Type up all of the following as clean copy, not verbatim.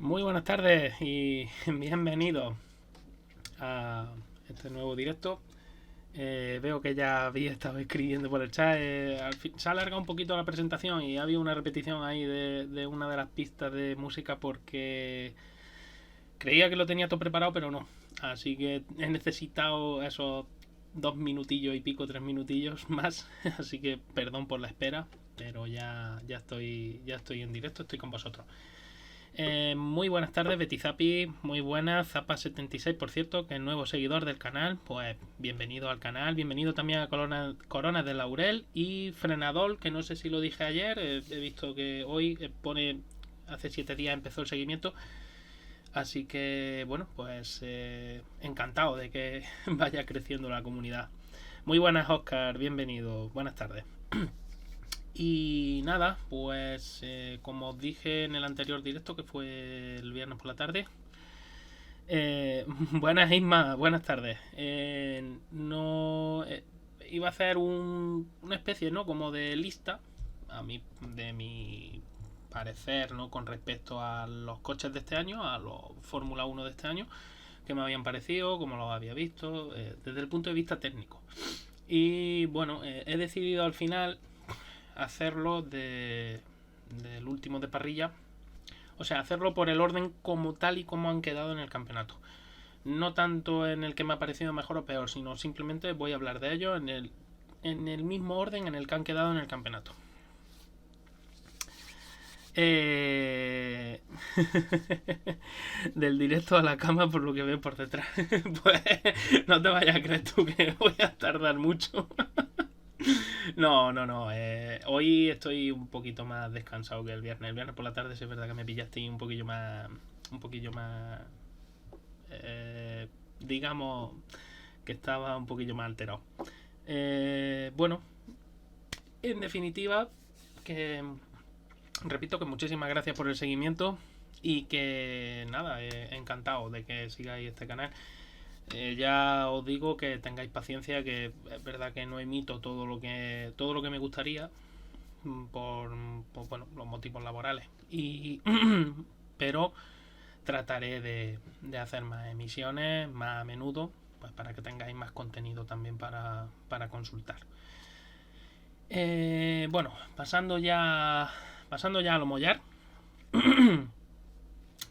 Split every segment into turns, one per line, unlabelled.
Muy buenas tardes y bienvenidos a este nuevo directo. Veo que ya había estado escribiendo por el chat. Se ha alargado un poquito la presentación y ha habido una repetición ahí de una de las pistas de música porque creía que lo tenía todo preparado, pero no. Así que he necesitado esos 2 minutillos y pico, 3 minutillos más. Así que perdón por la espera, pero ya estoy en directo, estoy con vosotros. Muy buenas tardes, Betizapi. Muy buenas, Zapa76, por cierto, que es nuevo seguidor del canal. Pues bienvenido al canal. Bienvenido también a Corona de Laurel y Frenadol, que no sé si lo dije ayer. He visto que hoy pone. Hace 7 días empezó el seguimiento. Así que, bueno, pues encantado de que vaya creciendo la comunidad. Muy buenas, Oscar. Bienvenido. Buenas tardes. Y nada, pues como os dije en el anterior directo, que fue el viernes por la tarde. Buenas, Isma, buenas tardes. No iba a hacer una especie, ¿no? Como de lista, de mi parecer, ¿no? Con respecto a los coches de este año, a los Fórmula 1 de este año, que me habían parecido, como los había visto, desde el punto de vista técnico. Y bueno, he decidido al final hacerlo del último de parrilla. O sea, hacerlo por el orden como tal y como han quedado en el campeonato. No tanto en el que me ha parecido mejor o peor, sino simplemente voy a hablar de ello en el mismo orden en el que han quedado en el campeonato. Del directo a la cama por lo que veo por detrás. Pues no te vayas a creer tú que voy a tardar mucho. No, no, no. Hoy estoy un poquito más descansado que el viernes. El viernes por la tarde sí es verdad que me pillaste un poquillo más. Un poquillo más. Digamos que estaba un poquillo más alterado. Bueno, en definitiva, que repito que muchísimas gracias por el seguimiento y que nada, encantado de que sigáis este canal. Ya os digo que tengáis paciencia, que es verdad que no emito todo lo que me gustaría por bueno, los motivos laborales. Pero trataré de hacer más emisiones más a menudo, pues para que tengáis más contenido también para consultar. Bueno, pasando ya a lo mollar.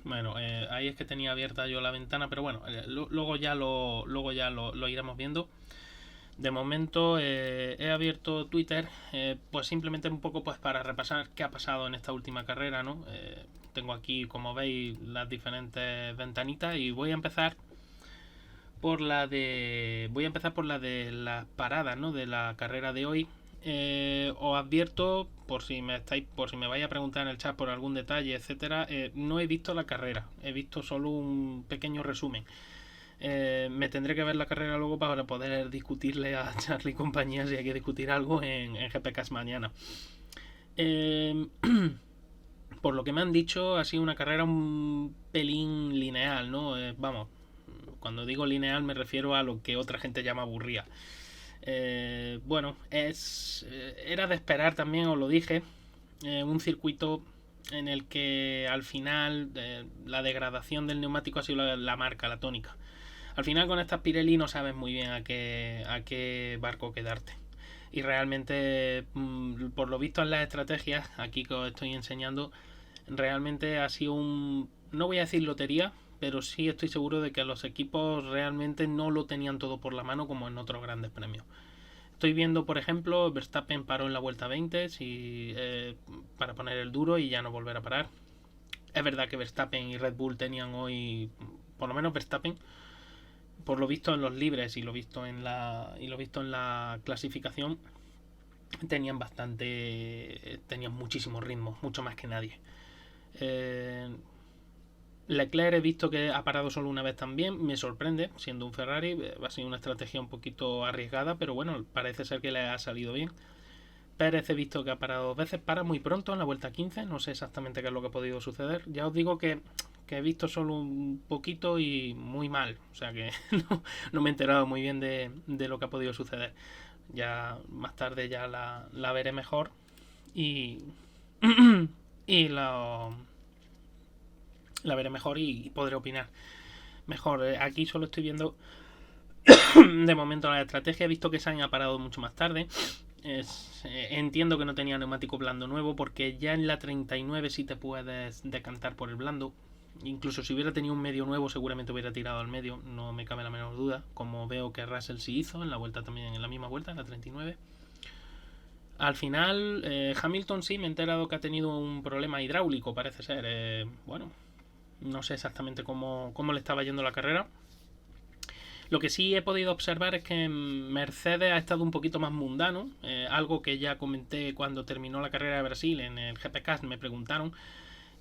Bueno, ahí es que tenía abierta yo la ventana, pero bueno, luego ya lo iremos viendo. De momento he abierto Twitter, pues simplemente un poco pues para repasar qué ha pasado en esta última carrera, ¿no? Tengo aquí, como veis, las diferentes ventanitas y voy a empezar por la de las paradas, ¿no? De la carrera de hoy. Os advierto, por si me vais a preguntar en el chat por algún detalle, etcétera, no he visto la carrera, he visto solo un pequeño resumen. Me tendré que ver la carrera luego para poder discutirle a Charlie y compañía si hay que discutir algo en GPKs mañana. Por lo que me han dicho, ha sido una carrera un pelín lineal, ¿no? Vamos, cuando digo lineal me refiero a lo que otra gente llama aburrida. Bueno, era de esperar también, os lo dije, un circuito en el que al final la degradación del neumático ha sido la marca, la tónica. Al final con estas Pirelli no sabes muy bien a qué barco quedarte. Y realmente, por lo visto en las estrategias, aquí que os estoy enseñando, realmente ha sido no voy a decir lotería, pero sí estoy seguro de que los equipos realmente no lo tenían todo por la mano como en otros grandes premios. Estoy viendo, por ejemplo, Verstappen paró en la vuelta 20 para poner el duro y ya no volver a parar. Es verdad que Verstappen y Red Bull tenían hoy, por lo menos Verstappen, por lo visto en los libres y lo visto en la clasificación, tenían muchísimo ritmo, mucho más que nadie. Leclerc he visto que ha parado solo una vez también, me sorprende, siendo un Ferrari, ha sido una estrategia un poquito arriesgada, pero bueno, parece ser que le ha salido bien. Pérez he visto que ha parado 2 veces, para muy pronto en la vuelta 15, no sé exactamente qué es lo que ha podido suceder. Ya os digo que he visto solo un poquito y muy mal, o sea que no me he enterado muy bien de lo que ha podido suceder. Ya más tarde ya la veré mejor y, y la veré mejor y podré opinar mejor. Aquí solo estoy viendo de momento la estrategia. He visto que Sainz ha parado mucho más tarde. Entiendo que no tenía neumático blando nuevo, porque ya en la 39 sí te puedes decantar por el blando. Incluso si hubiera tenido un medio nuevo, seguramente hubiera tirado al medio, no me cabe la menor duda, como veo que Russell sí hizo en la vuelta también, en la misma vuelta, en la 39. Al final, Hamilton sí me he enterado que ha tenido un problema hidráulico, parece ser. Bueno, no sé exactamente cómo le estaba yendo la carrera. Lo que sí he podido observar es que Mercedes ha estado un poquito más mundano, algo que ya comenté cuando terminó la carrera de Brasil en el GPCast, me preguntaron,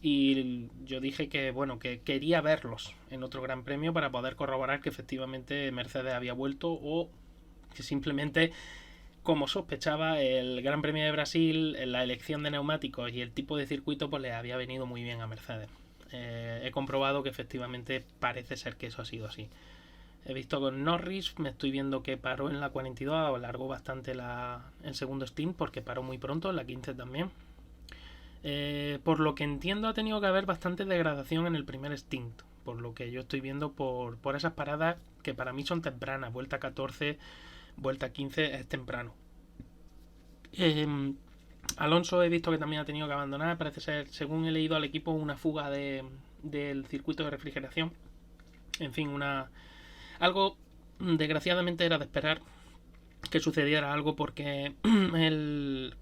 y yo dije que bueno, que quería verlos en otro gran premio para poder corroborar que efectivamente Mercedes había vuelto, o que simplemente, como sospechaba, el Gran Premio de Brasil, la elección de neumáticos y el tipo de circuito pues le había venido muy bien a Mercedes. He comprobado que efectivamente parece ser que eso ha sido así. He visto con Norris, me estoy viendo que paró en la 42, alargó bastante el segundo stint porque paró muy pronto, en la 15 también. Por lo que entiendo, ha tenido que haber bastante degradación en el primer stint, por lo que yo estoy viendo por esas paradas que para mí son tempranas. Vuelta 14, vuelta 15 es temprano. Alonso he visto que también ha tenido que abandonar, parece ser, según he leído al equipo, una fuga del circuito de refrigeración. En fin, algo desgraciadamente era de esperar que sucediera algo, porque el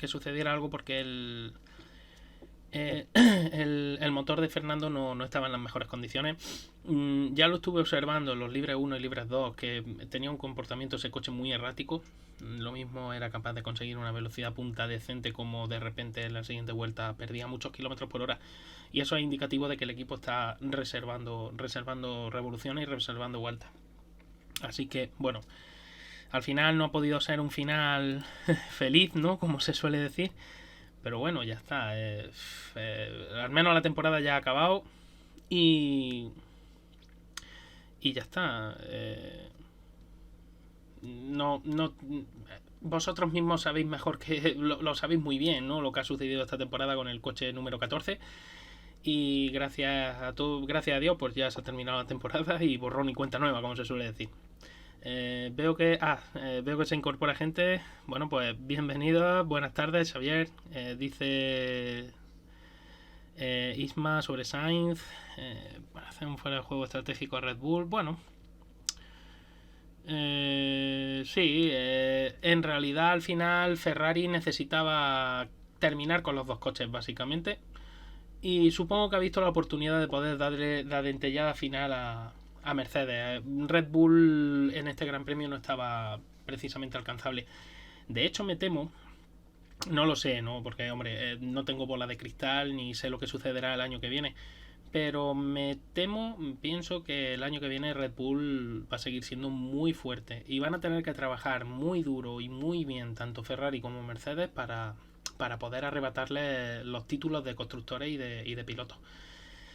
motor de Fernando no estaba en las mejores condiciones. Ya lo estuve observando en los libres 1 y libres 2, que tenía un comportamiento ese coche muy errático. Lo mismo era capaz de conseguir una velocidad punta decente, como de repente en la siguiente vuelta perdía muchos kilómetros por hora. Y eso es indicativo de que el equipo está reservando revoluciones y reservando vueltas. Así que, bueno, al final no ha podido ser un final feliz, ¿no? Como se suele decir. Pero bueno, ya está. Al menos la temporada ya ha acabado. Y ya está. No, vosotros mismos sabéis mejor que lo sabéis muy bien, ¿no? Lo que ha sucedido esta temporada con el coche número 14. Y gracias a Dios, pues ya se ha terminado la temporada y borrón y cuenta nueva, como se suele decir. Veo que se incorpora gente. Bueno, pues bienvenido, buenas tardes, Xavier. Dice Isma sobre Sainz, para hacer un fuera de juego estratégico a Red Bull. Bueno, sí, en realidad al final Ferrari necesitaba terminar con los dos coches básicamente, y supongo que ha visto la oportunidad de poder darle la dentellada final a Mercedes. Red Bull en este Gran Premio no estaba precisamente alcanzable. De hecho, me temo, no lo sé, ¿no? Porque, hombre, no tengo bola de cristal ni sé lo que sucederá el año que viene. Pero pienso que el año que viene Red Bull va a seguir siendo muy fuerte. Y van a tener que trabajar muy duro y muy bien, tanto Ferrari como Mercedes, para poder arrebatarle los títulos de constructores y de pilotos.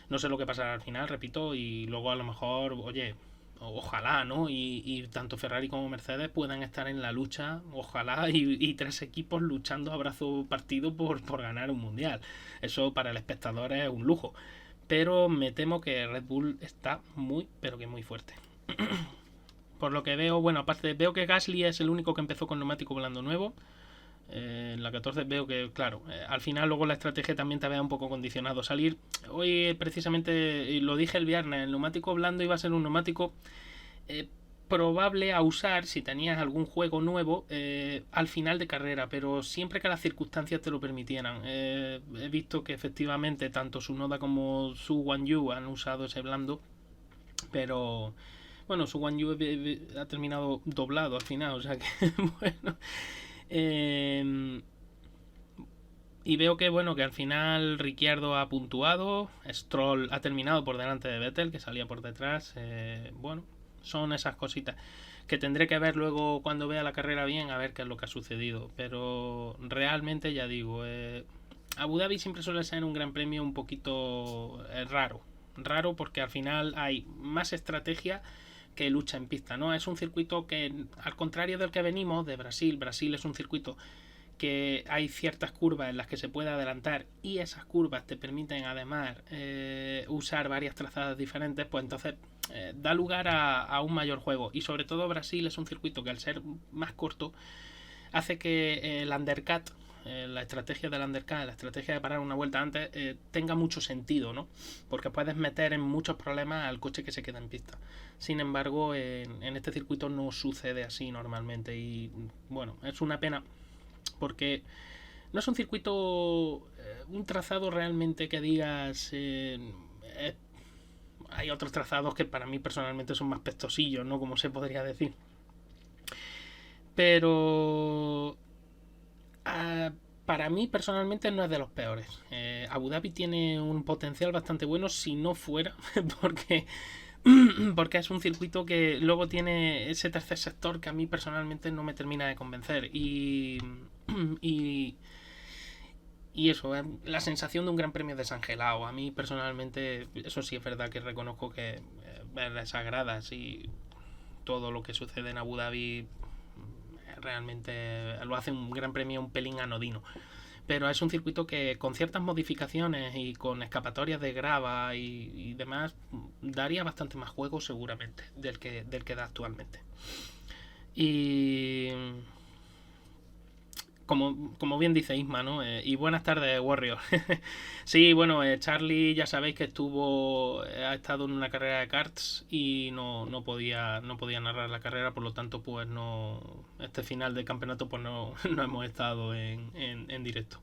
No sé lo que pasará al final, repito, y luego a lo mejor, oye, ojalá, ¿no? Y tanto Ferrari como Mercedes puedan estar en la lucha, ojalá, y tres equipos luchando a brazo partido por ganar un mundial. Eso para el espectador es un lujo. Pero me temo que Red Bull está muy, pero que muy fuerte. Por lo que veo, bueno, aparte veo que Gasly es el único que empezó con neumático blando nuevo. En la 14 veo que, claro, al final luego la estrategia también te vea un poco condicionado. Salir, hoy precisamente, lo dije el viernes, el neumático blando iba a ser un neumático probable a usar si tenías algún juego nuevo al final de carrera, pero siempre que las circunstancias te lo permitieran. He visto que efectivamente tanto Tsunoda como Su Guanyu han usado ese blando, pero bueno, Su Guanyu ha terminado doblado al final, o sea que bueno. Y veo que bueno, que al final Ricciardo ha puntuado, Stroll ha terminado por delante de Vettel, que salía por detrás. Bueno, son esas cositas que tendré que ver luego cuando vea la carrera bien, a ver qué es lo que ha sucedido. Pero realmente, ya digo, Abu Dhabi siempre suele ser un gran premio un poquito raro, porque al final hay más estrategia que lucha en pista, ¿no? Es un circuito que, al contrario del que venimos de Brasil es un circuito que hay ciertas curvas en las que se puede adelantar y esas curvas te permiten además usar varias trazadas diferentes, pues entonces da lugar a un mayor juego. Y sobre todo Brasil es un circuito que al ser más corto hace que el undercut, la estrategia del undercut, la estrategia de parar una vuelta antes, tenga mucho sentido, ¿no? Porque puedes meter en muchos problemas al coche que se queda en pista. Sin embargo, en este circuito no sucede así normalmente y bueno, es una pena porque no es un circuito, un trazado realmente que digas... hay otros trazados que para mí personalmente son más pestosillos, ¿no? Como se podría decir. Pero para mí personalmente no es de los peores. Abu Dhabi tiene un potencial bastante bueno si no fuera porque es un circuito que luego tiene ese tercer sector que a mí personalmente no me termina de convencer y eso, la sensación de un gran premio desangelado. A mí personalmente, eso sí es verdad que reconozco que ver esas gradas y todo lo que sucede en Abu Dhabi realmente lo hace un gran premio un pelín anodino. Pero es un circuito que con ciertas modificaciones y con escapatorias de grava y demás daría bastante más juego seguramente del que da actualmente. Y como bien dice Isma, ¿no? Y buenas tardes, Warrior. Sí, bueno, Charlie ya sabéis que ha estado en una carrera de karts y no podía narrar la carrera, por lo tanto, pues no, este final del campeonato pues no hemos estado en directo.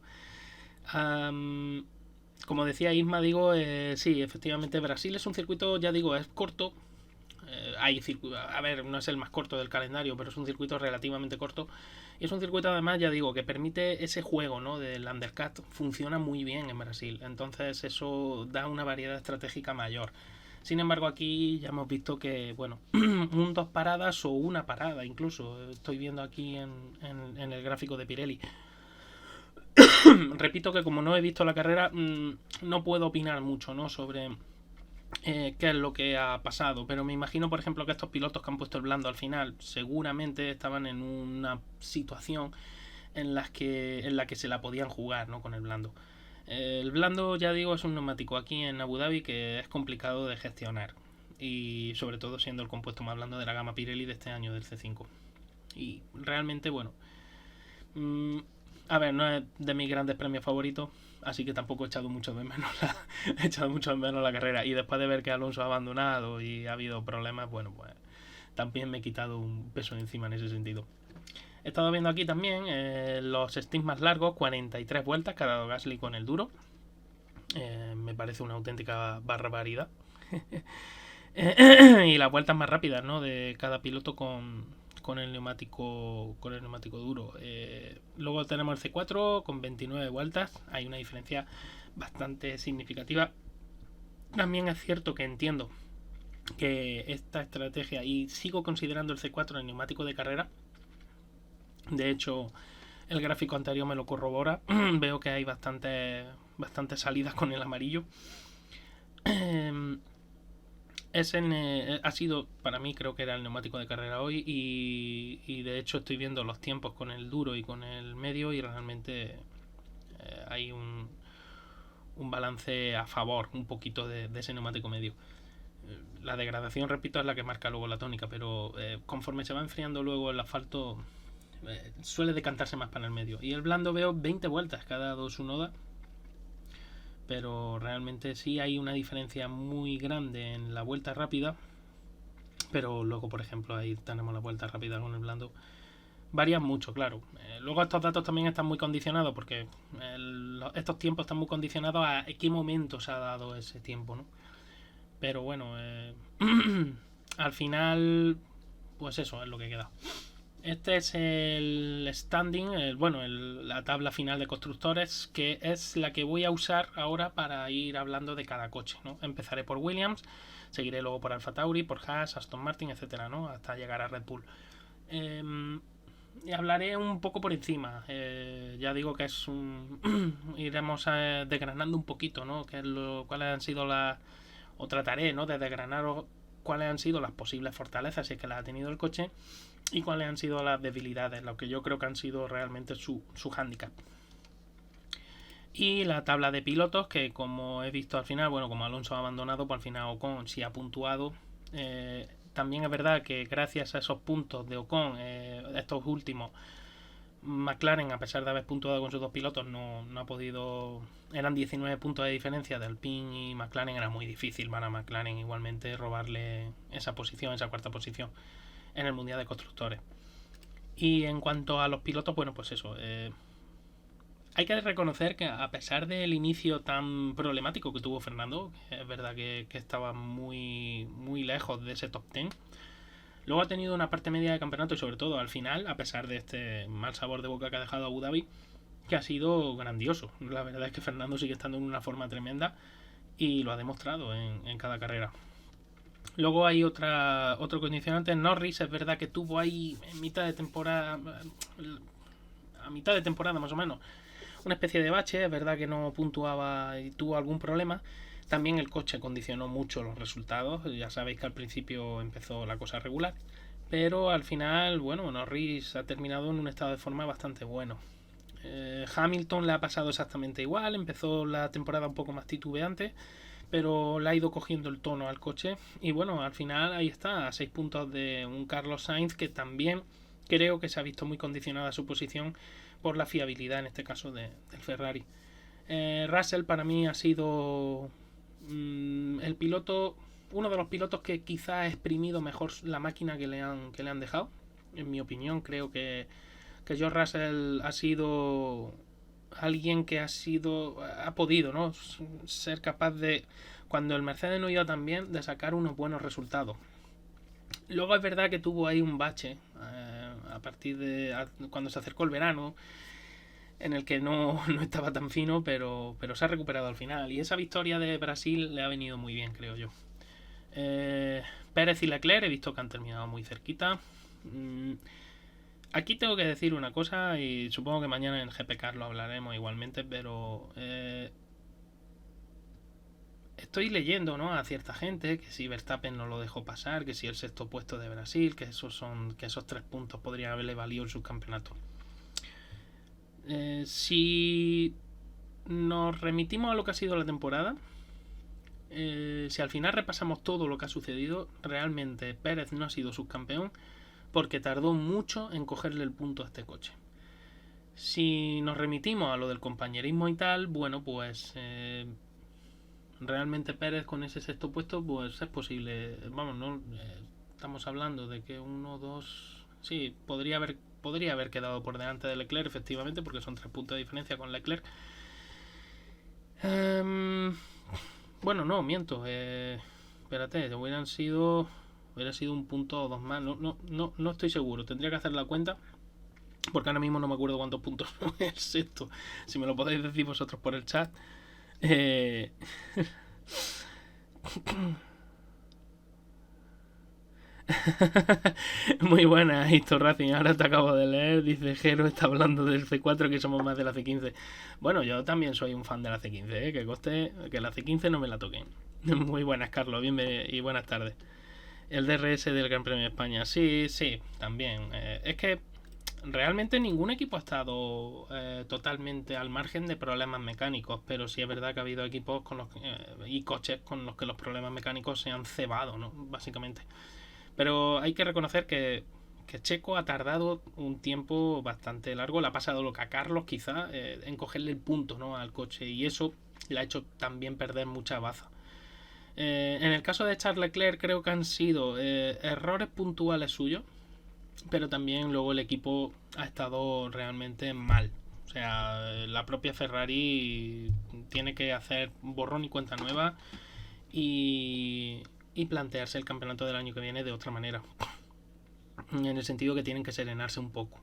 Como decía Isma, digo, sí, efectivamente Brasil es un circuito, ya digo, es corto. A ver, no es el más corto del calendario, pero es un circuito relativamente corto. Y es un circuito además, ya digo, que permite ese juego, ¿no? Del undercut. Funciona muy bien en Brasil. Entonces eso da una variedad estratégica mayor. Sin embargo, aquí ya hemos visto que, bueno, un 2 paradas o una parada incluso. Estoy viendo aquí en el gráfico de Pirelli. Repito que como no he visto la carrera, no puedo opinar mucho, ¿no? Sobre qué es lo que ha pasado, pero me imagino por ejemplo que estos pilotos que han puesto el blando al final seguramente estaban en una situación en la que se la podían jugar, ¿no? Con el blando. El blando, ya digo, es un neumático aquí en Abu Dhabi que es complicado de gestionar y sobre todo siendo el compuesto más blando de la gama Pirelli de este año del C5 y realmente bueno, a ver, no es de mis grandes premios favoritos, así que tampoco he echado mucho de menos la carrera. Y después de ver que Alonso ha abandonado y ha habido problemas, bueno, pues también me he quitado un peso de encima en ese sentido. He estado viendo aquí también los stints más largos, 43 vueltas que ha dado Gasly con el duro. Me parece una auténtica barbaridad. Y las vueltas más rápidas, ¿no? De cada piloto con el neumático duro. Luego tenemos el C4 con 29 vueltas. Hay una diferencia bastante significativa. También es cierto que entiendo que esta estrategia, y sigo considerando el C4 el neumático de carrera. De hecho, el gráfico anterior me lo corrobora. Veo que hay bastantes salidas con el amarillo. Ha sido, para mí creo que era el neumático de carrera hoy y de hecho estoy viendo los tiempos con el duro y con el medio y realmente hay un balance a favor un poquito de ese neumático medio. La degradación, repito, es la que marca luego la tónica, pero conforme se va enfriando luego el asfalto suele decantarse más para el medio. Y el blando veo 20 vueltas cada su noda, pero realmente sí hay una diferencia muy grande en la vuelta rápida, pero luego por ejemplo ahí tenemos la vuelta rápida con el blando, varían mucho, claro. Luego estos datos también están muy condicionados porque estos tiempos están muy condicionados a qué momento se ha dado ese tiempo, ¿no? Pero bueno, al final pues eso es lo que queda. Este es el standing, la tabla final de constructores, que es la que voy a usar ahora para ir hablando de cada coche, ¿no? Empezaré por Williams, seguiré luego por Alfa Tauri, por Haas, Aston Martin, etcétera, ¿no? Hasta llegar a Red Bull. Y hablaré un poco por encima. Ya digo que es iremos desgranando un poquito, ¿no? Cuáles han sido o trataré, ¿no? De desgranar cuáles han sido las posibles fortalezas si es que las ha tenido el coche y cuáles han sido las debilidades, lo que yo creo que han sido realmente su hándicap. Y la tabla de pilotos, que como he visto al final, bueno, como Alonso ha abandonado, pues al final Ocon sí ha puntuado. También es verdad que gracias a esos puntos de Ocon, estos últimos, McLaren, a pesar de haber puntuado con sus dos pilotos, no ha podido. Eran 19 puntos de diferencia de Alpine y McLaren, era muy difícil para McLaren igualmente robarle esa posición, esa cuarta posición en el Mundial de Constructores. Y en cuanto a los pilotos, bueno, pues eso. Hay que reconocer que a pesar del inicio tan problemático que tuvo Fernando, es verdad que estaba muy, muy lejos de ese top 10. Luego ha tenido una parte media de campeonato y sobre todo al final, a pesar de este mal sabor de boca que ha dejado Abu Dhabi, que ha sido grandioso. La verdad es que Fernando sigue estando en una forma tremenda y lo ha demostrado en cada carrera. Luego hay otro condicionante. Norris es verdad que tuvo ahí en mitad de temporada, a mitad de temporada más o menos, una especie de bache. Es verdad que no puntuaba y tuvo algún problema. También el coche condicionó mucho los resultados. Ya sabéis que al principio empezó la cosa regular, pero al final, bueno, Norris ha terminado en un estado de forma bastante bueno. Hamilton le ha pasado exactamente igual. Empezó la temporada un poco más titubeante, pero le ha ido cogiendo el tono al coche. Y bueno, al final ahí está, a 6 puntos de un Carlos Sainz que también creo que se ha visto muy condicionada su posición por la fiabilidad, en este caso, del Ferrari. Russell para mí ha sido el piloto, uno de los pilotos que quizá ha exprimido mejor la máquina que le han dejado. En mi opinión, creo que George Russell ha sido alguien que ha podido, ¿no?, ser capaz de, cuando el Mercedes no iba tan bien, de sacar unos buenos resultados. Luego es verdad que tuvo ahí un bache a partir de cuando se acercó el verano, en el que no estaba tan fino, pero se ha recuperado al final. Y esa victoria de Brasil le ha venido muy bien, creo yo. Pérez y Leclerc he visto que han terminado muy cerquita. Aquí tengo que decir una cosa, y supongo que mañana en GPK lo hablaremos igualmente, pero estoy leyendo, ¿no?, a cierta gente que si Verstappen no lo dejó pasar, que si el sexto puesto de Brasil, que esos 3 puntos podrían haberle valido el subcampeonato. Si nos remitimos a lo que ha sido la temporada, si al final repasamos todo lo que ha sucedido, realmente Pérez no ha sido subcampeón porque tardó mucho en cogerle el punto a este coche. Si nos remitimos a lo del compañerismo y tal, bueno, pues realmente Pérez con ese sexto puesto, pues es posible. Vamos, no estamos hablando de que sí, podría haber quedado por delante de Leclerc, efectivamente, porque son 3 puntos de diferencia con Leclerc. Bueno, no, miento. Espérate, hubiera sido un punto o dos más. No estoy seguro. Tendría que hacer la cuenta, porque ahora mismo no me acuerdo cuántos puntos es esto. Si me lo podéis decir vosotros por el chat. Muy buena, Histo Racing. Ahora te acabo de leer. Dice Jero está hablando del C4, que somos más de la C15. Bueno, yo también soy un fan de la C15, que coste que la C15 no me la toquen. Muy buenas, Carlos. Y buenas tardes. El DRS del Gran Premio de España. Sí, también. Es que realmente ningún equipo ha estado totalmente al margen de problemas mecánicos, pero sí es verdad que ha habido equipos y coches con los que los problemas mecánicos se han cebado, ¿no?, básicamente. Pero hay que reconocer que Checo ha tardado un tiempo bastante largo. Le ha pasado lo que a Carlos, quizá, en cogerle el punto, ¿no?, al coche, y eso le ha hecho también perder mucha baza. En el caso de Charles Leclerc, creo que han sido errores puntuales suyos, pero también luego el equipo ha estado realmente mal. O sea, la propia Ferrari tiene que hacer borrón y cuenta nueva y plantearse el campeonato del año que viene de otra manera, en el sentido que tienen que serenarse un poco.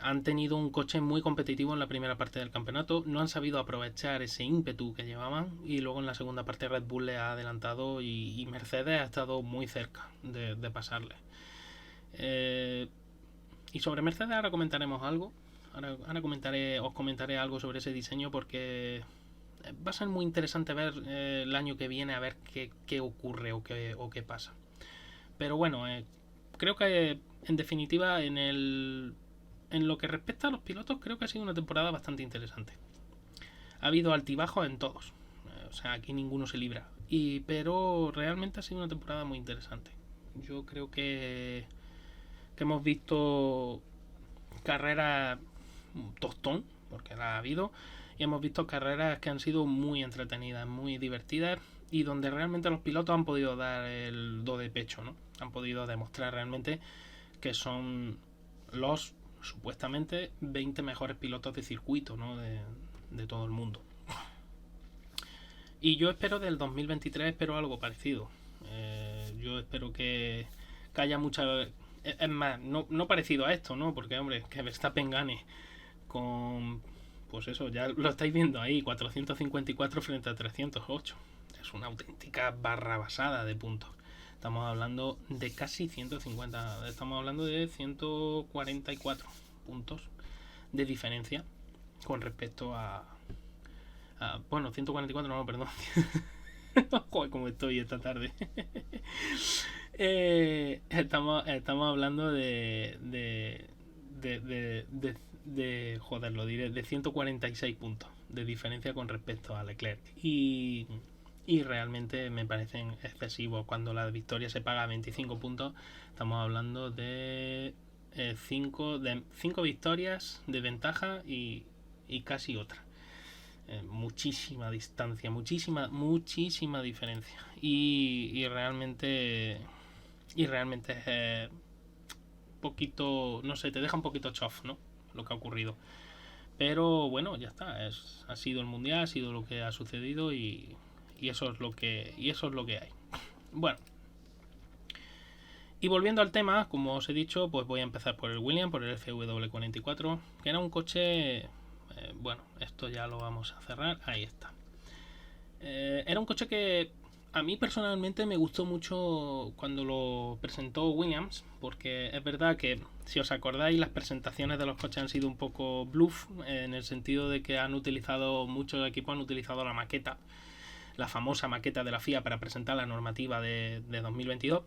Han tenido un coche muy competitivo en la primera parte del campeonato, no han sabido aprovechar ese ímpetu que llevaban, y luego en la segunda parte Red Bull le ha adelantado y Mercedes ha estado muy cerca de pasarle. Y sobre Mercedes ahora comentaremos algo. Ahora os comentaré algo sobre ese diseño, porque va a ser muy interesante ver el año que viene, a ver qué ocurre o qué pasa. Pero bueno, creo que en definitiva, en lo que respecta a los pilotos, creo que ha sido una temporada bastante interesante. Ha habido altibajos en todos. O sea, aquí ninguno se libra. Pero realmente ha sido una temporada muy interesante. Yo creo que hemos visto carreras tostón, porque la ha habido, y hemos visto carreras que han sido muy entretenidas, muy divertidas, y donde realmente los pilotos han podido dar el do de pecho, ¿no? Han podido demostrar realmente que son los supuestamente 20 mejores pilotos de circuito, ¿no? de todo el mundo. Y yo espero del 2023, espero algo parecido. Yo espero que haya mucha... Es más, no parecido a esto, ¿no? Porque, hombre, que Verstappen gane con... Pues eso, ya lo estáis viendo ahí, 454 frente a 308. Es una auténtica barrabasada de puntos. Estamos hablando de casi 150, estamos hablando de 144 puntos de diferencia con respecto a bueno, 144 no, perdón. Joder, como estoy esta tarde. Estamos hablando joder, lo diré, de 146 puntos de diferencia con respecto a Leclerc. Y realmente me parecen excesivos. Cuando la victoria se paga a 25 puntos, estamos hablando de 5 victorias de ventaja y casi otra. Muchísima distancia, muchísima diferencia. Y realmente es poquito, no sé, te deja un poquito chof, ¿no? Lo que ha ocurrido. Pero bueno, ya está, ha sido el mundial, ha sido lo que ha sucedido y eso es lo que hay. Bueno, y volviendo al tema, como os he dicho, pues voy a empezar por el Williams, por el FW44, que era un coche, bueno, esto ya lo vamos a cerrar, ahí está. Era un coche que a mí personalmente me gustó mucho cuando lo presentó Williams, porque es verdad que, si os acordáis, las presentaciones de los coches han sido un poco bluff, en el sentido de que muchos equipos han utilizado la maqueta, la famosa maqueta de la FIA para presentar la normativa de 2022.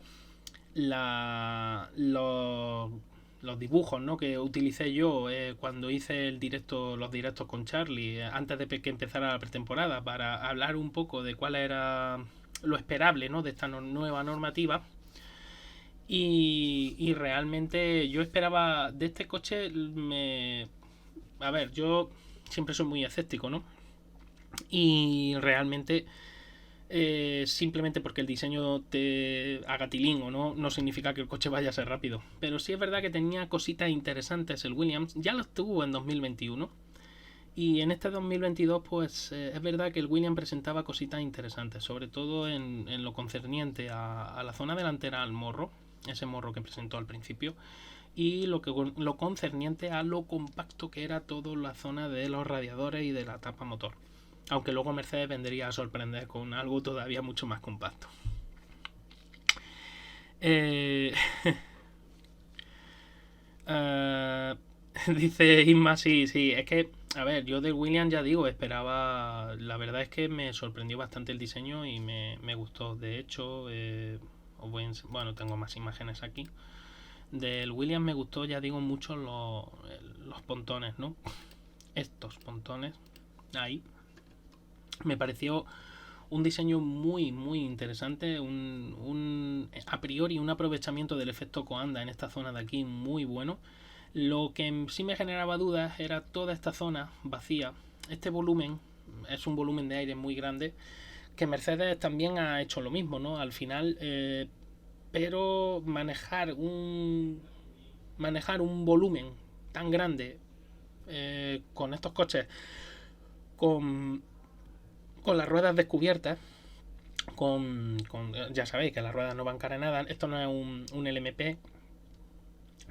Los dibujos, ¿no?, que utilicé yo cuando hice los directos con Charlie, antes de que empezara la pretemporada, para hablar un poco de cuál era lo esperable, ¿no?, de esta nueva normativa. Y realmente yo esperaba de este coche, a ver, yo siempre soy muy escéptico, ¿no? Y realmente simplemente porque el diseño te haga tilín o no significa que el coche vaya a ser rápido. Pero sí es verdad que tenía cositas interesantes el Williams, ya lo tuvo en 2021. Y en este 2022 pues es verdad que el Williams presentaba cositas interesantes, sobre todo en lo concerniente a la zona delantera, al morro, ese morro que presentó al principio, y lo concerniente a lo compacto que era toda la zona de los radiadores y de la tapa motor. Aunque luego Mercedes vendría a sorprender con algo todavía mucho más compacto. Dice Isma, sí, es que, a ver, yo del Williams ya digo, esperaba, la verdad es que me sorprendió bastante el diseño y me gustó. De hecho, bueno, tengo más imágenes aquí. Del Williams me gustó, ya digo, mucho los pontones, ¿no? Estos pontones, ahí. Me pareció un diseño muy interesante, a priori un aprovechamiento del efecto Coanda en esta zona de aquí muy bueno. Lo que sí me generaba dudas era toda esta zona vacía. Este volumen es un volumen de aire muy grande, que Mercedes también ha hecho lo mismo, ¿no? Al final, pero manejar un volumen tan grande con estos coches, con las ruedas descubiertas, ya sabéis que las ruedas no van carenadas. Esto no es un LMP,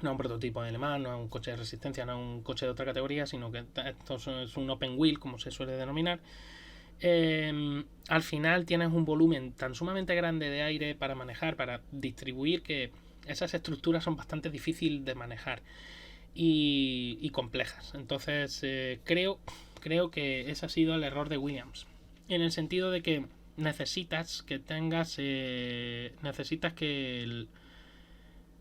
no es un prototipo de Le Mans, no es un coche de resistencia, no es un coche de otra categoría, sino que esto es un open wheel, como se suele denominar. Al final tienes un volumen tan sumamente grande de aire para manejar, para distribuir, que esas estructuras son bastante difíciles de manejar y complejas. Entonces creo que ese ha sido el error de Williams, en el sentido de que necesitas que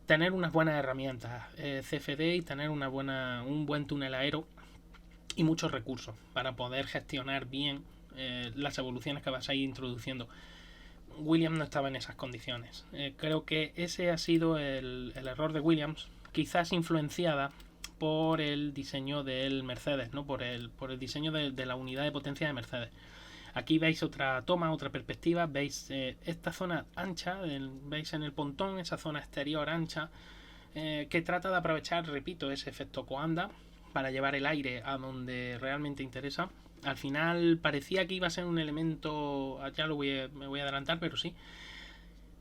tener unas buenas herramientas CFD y tener un buen túnel aero y muchos recursos para poder gestionar bien las evoluciones que vas a ir introduciendo. Williams no estaba en esas condiciones. Creo que ese ha sido el error de Williams, quizás influenciada por el diseño del Mercedes, ¿no? por el diseño de la unidad de potencia de Mercedes. Aquí veis otra toma, otra perspectiva, veis esta zona ancha, veis en el pontón esa zona exterior ancha, que trata de aprovechar, repito, ese efecto Coanda para llevar el aire a donde realmente interesa. Al final parecía que iba a ser un elemento, ya me voy a adelantar, pero sí,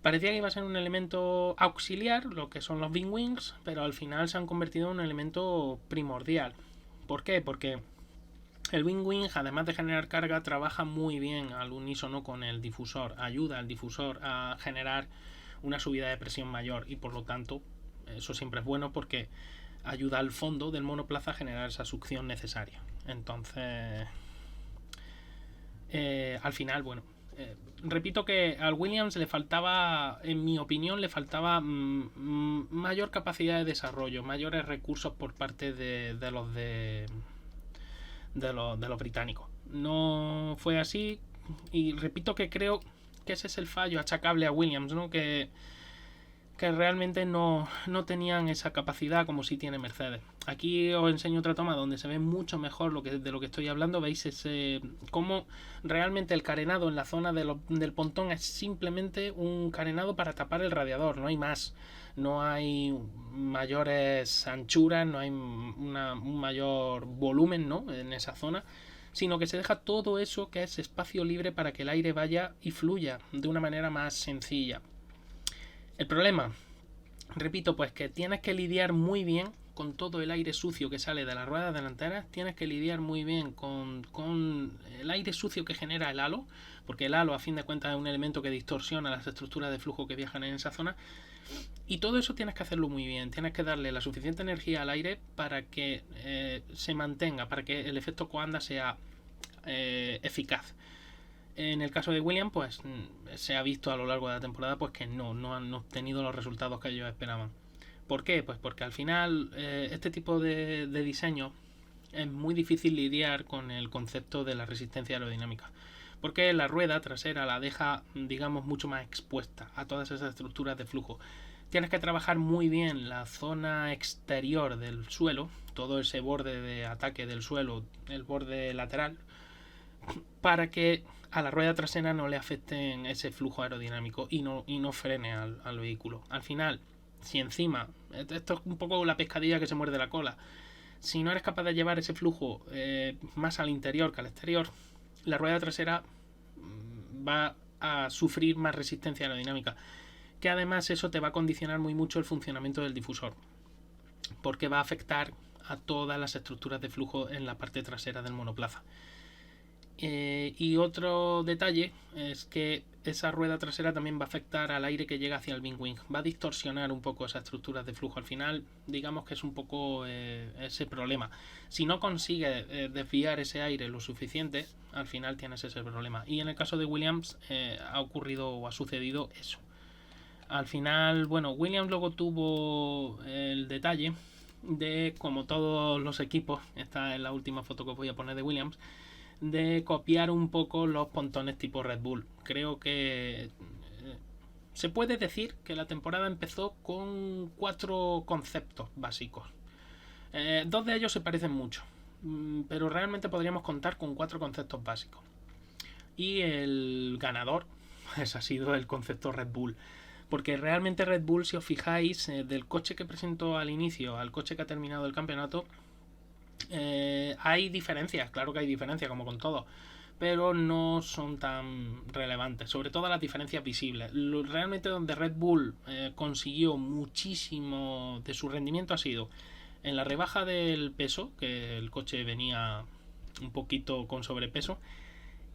parecía que iba a ser un elemento auxiliar, lo que son los wing wings, pero al final se han convertido en un elemento primordial. ¿Por qué? Porque el wing wing, además de generar carga, trabaja muy bien al unísono con el difusor, ayuda al difusor a generar una subida de presión mayor y por lo tanto eso siempre es bueno porque ayuda al fondo del monoplaza a generar esa succión necesaria. Entonces, al final, bueno, repito que al Williams le faltaba, en mi opinión, le faltaba mayor capacidad de desarrollo, mayores recursos por parte de los británicos. No fue así y repito que creo que ese es el fallo achacable a Williams, ¿no? Que realmente no tenían esa capacidad como sí tiene Mercedes. Aquí os enseño otra toma donde se ve mucho mejor de lo que estoy hablando. Veis cómo realmente el carenado en la zona del pontón es simplemente un carenado para tapar el radiador, no hay más. No hay mayores anchuras, no hay un mayor volumen, ¿no? En esa zona, sino que se deja todo eso que es espacio libre para que el aire vaya y fluya de una manera más sencilla. El problema, repito, pues que tienes que lidiar muy bien con todo el aire sucio que sale de las ruedas delanteras, tienes que lidiar muy bien con el aire sucio que genera el halo, porque el halo a fin de cuentas es un elemento que distorsiona las estructuras de flujo que viajan en esa zona, y todo eso tienes que hacerlo muy bien, tienes que darle la suficiente energía al aire para que se mantenga, para que el efecto Coanda sea eficaz. En el caso de Williams, pues se ha visto a lo largo de la temporada pues que no han obtenido los resultados que ellos esperaban. ¿Por qué? Pues porque al final este tipo de diseño es muy difícil lidiar con el concepto de la resistencia aerodinámica. Porque la rueda trasera la deja, digamos, mucho más expuesta a todas esas estructuras de flujo. Tienes que trabajar muy bien la zona exterior del suelo, todo ese borde de ataque del suelo, el borde lateral, para que a la rueda trasera no le afecten ese flujo aerodinámico y no frene al vehículo. Al final, si encima, esto es un poco la pescadilla que se muerde la cola, si no eres capaz de llevar ese flujo más al interior que al exterior, la rueda trasera va a sufrir más resistencia aerodinámica, que además eso te va a condicionar muy mucho el funcionamiento del difusor, porque va a afectar a todas las estructuras de flujo en la parte trasera del monoplaza. Y otro detalle es que esa rueda trasera también va a afectar al aire que llega hacia el wing wing, va a distorsionar un poco esas estructuras de flujo. Al final, digamos que es un poco ese problema. Si no consigue desviar ese aire lo suficiente, al final tienes ese problema. Y en el caso de Williams ha ocurrido o ha sucedido eso. Al final, bueno, Williams luego tuvo el detalle de, como todos los equipos, esta es la última foto que os voy a poner de Williams, de copiar un poco los pontones tipo Red Bull. Creo que se puede decir que la temporada empezó con 4 conceptos básicos. 2 de ellos se parecen mucho, pero realmente podríamos contar con 4 conceptos básicos. Y el ganador pues, ha sido el concepto Red Bull. Porque realmente Red Bull, si os fijáis, del coche que presentó al inicio al coche que ha terminado el campeonato, hay diferencias, claro que hay diferencias como con todo, pero no son tan relevantes, sobre todo las diferencias visibles. Realmente donde Red Bull consiguió muchísimo de su rendimiento ha sido en la rebaja del peso, que el coche venía un poquito con sobrepeso,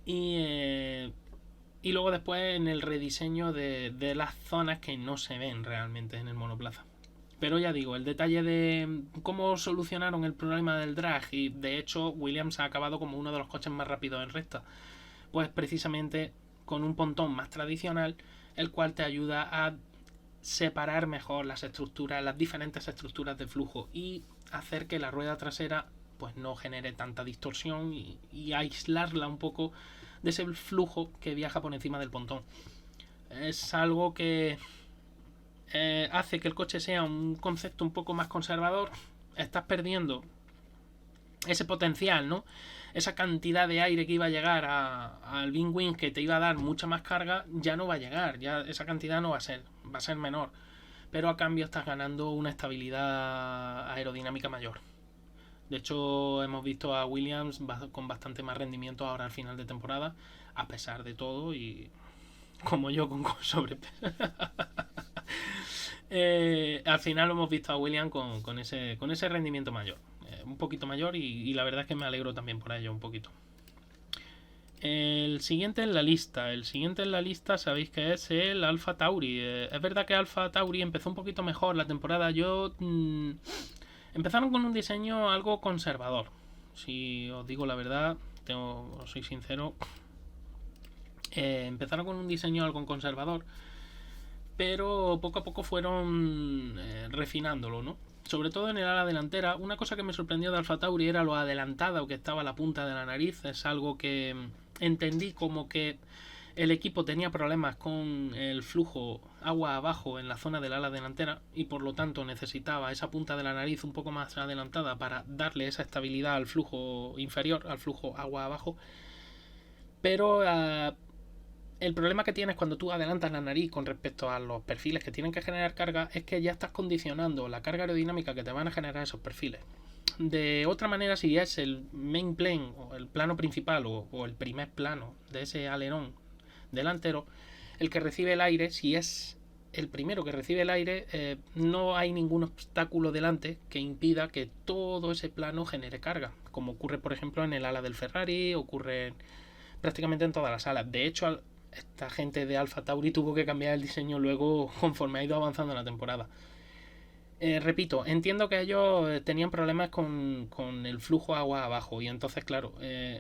y luego después en el rediseño de las zonas que no se ven realmente en el monoplaza. Pero ya digo, el detalle de cómo solucionaron el problema del drag, y de hecho Williams ha acabado como uno de los coches más rápidos en recta, pues precisamente con un pontón más tradicional, el cual te ayuda a separar mejor las estructuras, las diferentes estructuras de flujo y hacer que la rueda trasera pues no genere tanta distorsión y aislarla un poco de ese flujo que viaja por encima del pontón. Es algo que hace que el coche sea un concepto un poco más conservador. Estás perdiendo ese potencial, ¿no? Esa cantidad de aire que iba a llegar al Big Wing, que te iba a dar mucha más carga, ya no va a llegar, ya esa cantidad no va a ser menor. Pero a cambio estás ganando una estabilidad aerodinámica mayor. De hecho, hemos visto a Williams con bastante más rendimiento ahora al final de temporada, a pesar de todo, y como yo con sobrepeso. Al final lo hemos visto a Williams con ese rendimiento mayor, un poquito mayor, y la verdad es que me alegro también por ello un poquito. El siguiente en la lista sabéis que es el Alfa Tauri. Es verdad que Alfa Tauri empezó un poquito mejor la temporada. Empezaron con un diseño algo conservador. Si os digo la verdad, os soy sincero. Empezaron con un diseño algo conservador, pero poco a poco fueron refinándolo, ¿no? Sobre todo en el ala delantera. Una cosa que me sorprendió de Alfa Tauri era lo adelantada que estaba la punta de la nariz. Es algo que entendí como que el equipo tenía problemas con el flujo agua abajo en la zona del ala delantera y por lo tanto necesitaba esa punta de la nariz un poco más adelantada para darle esa estabilidad al flujo inferior, al flujo agua abajo. Pero el problema que tienes cuando tú adelantas la nariz con respecto a los perfiles que tienen que generar carga es que ya estás condicionando la carga aerodinámica que te van a generar esos perfiles. De otra manera, si es el main plane o el plano principal o el primer plano de ese alerón delantero el que recibe el aire, si es el primero que recibe el aire, no hay ningún obstáculo delante que impida que todo ese plano genere carga, como ocurre por ejemplo en el ala del Ferrari, ocurre prácticamente en todas las alas. De hecho, esta gente de Alfa Tauri tuvo que cambiar el diseño luego conforme ha ido avanzando la temporada. Repito, entiendo que ellos tenían problemas con el flujo agua abajo y entonces claro,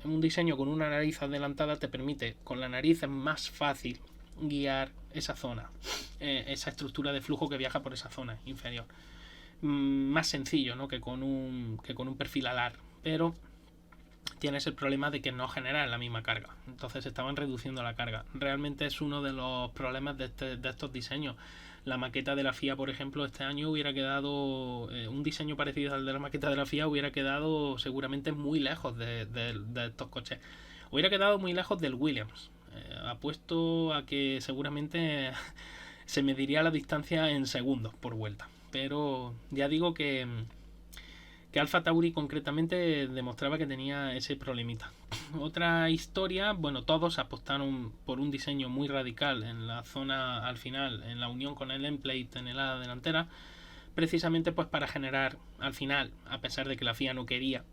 un diseño con una nariz adelantada te permite, con la nariz es más fácil guiar esa zona, esa estructura de flujo que viaja por esa zona inferior. Más sencillo, ¿no? que con un perfil alar, pero tienes el problema de que no generan la misma carga, entonces estaban reduciendo la carga. Realmente es uno de los problemas de estos diseños. La maqueta de la FIA, por ejemplo, este año hubiera quedado, un diseño parecido al de la maqueta de la FIA hubiera quedado seguramente muy lejos de estos coches, hubiera quedado muy lejos del Williams. Apuesto a que seguramente se mediría la distancia en segundos por vuelta, pero ya digo que Alfa Tauri concretamente demostraba que tenía ese problemita. Otra historia, bueno, todos apostaron por un diseño muy radical en la zona al final, en la unión con el endplate en el ala delantera, precisamente pues para generar al final, a pesar de que la FIA no quería,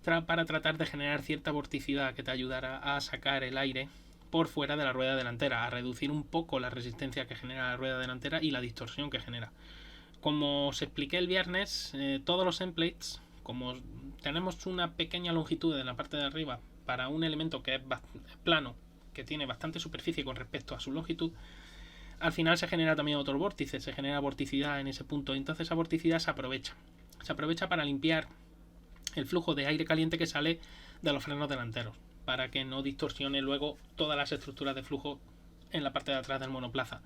para tratar de generar cierta vorticidad que te ayudara a sacar el aire por fuera de la rueda delantera, a reducir un poco la resistencia que genera la rueda delantera y la distorsión que genera. Como os expliqué el viernes, todos los endplates, como tenemos una pequeña longitud en la parte de arriba para un elemento que es plano, que tiene bastante superficie con respecto a su longitud, al final se genera también otro vórtice, se genera vorticidad en ese punto, y entonces esa vorticidad se aprovecha para limpiar el flujo de aire caliente que sale de los frenos delanteros, para que no distorsione luego todas las estructuras de flujo en la parte de atrás del monoplaza.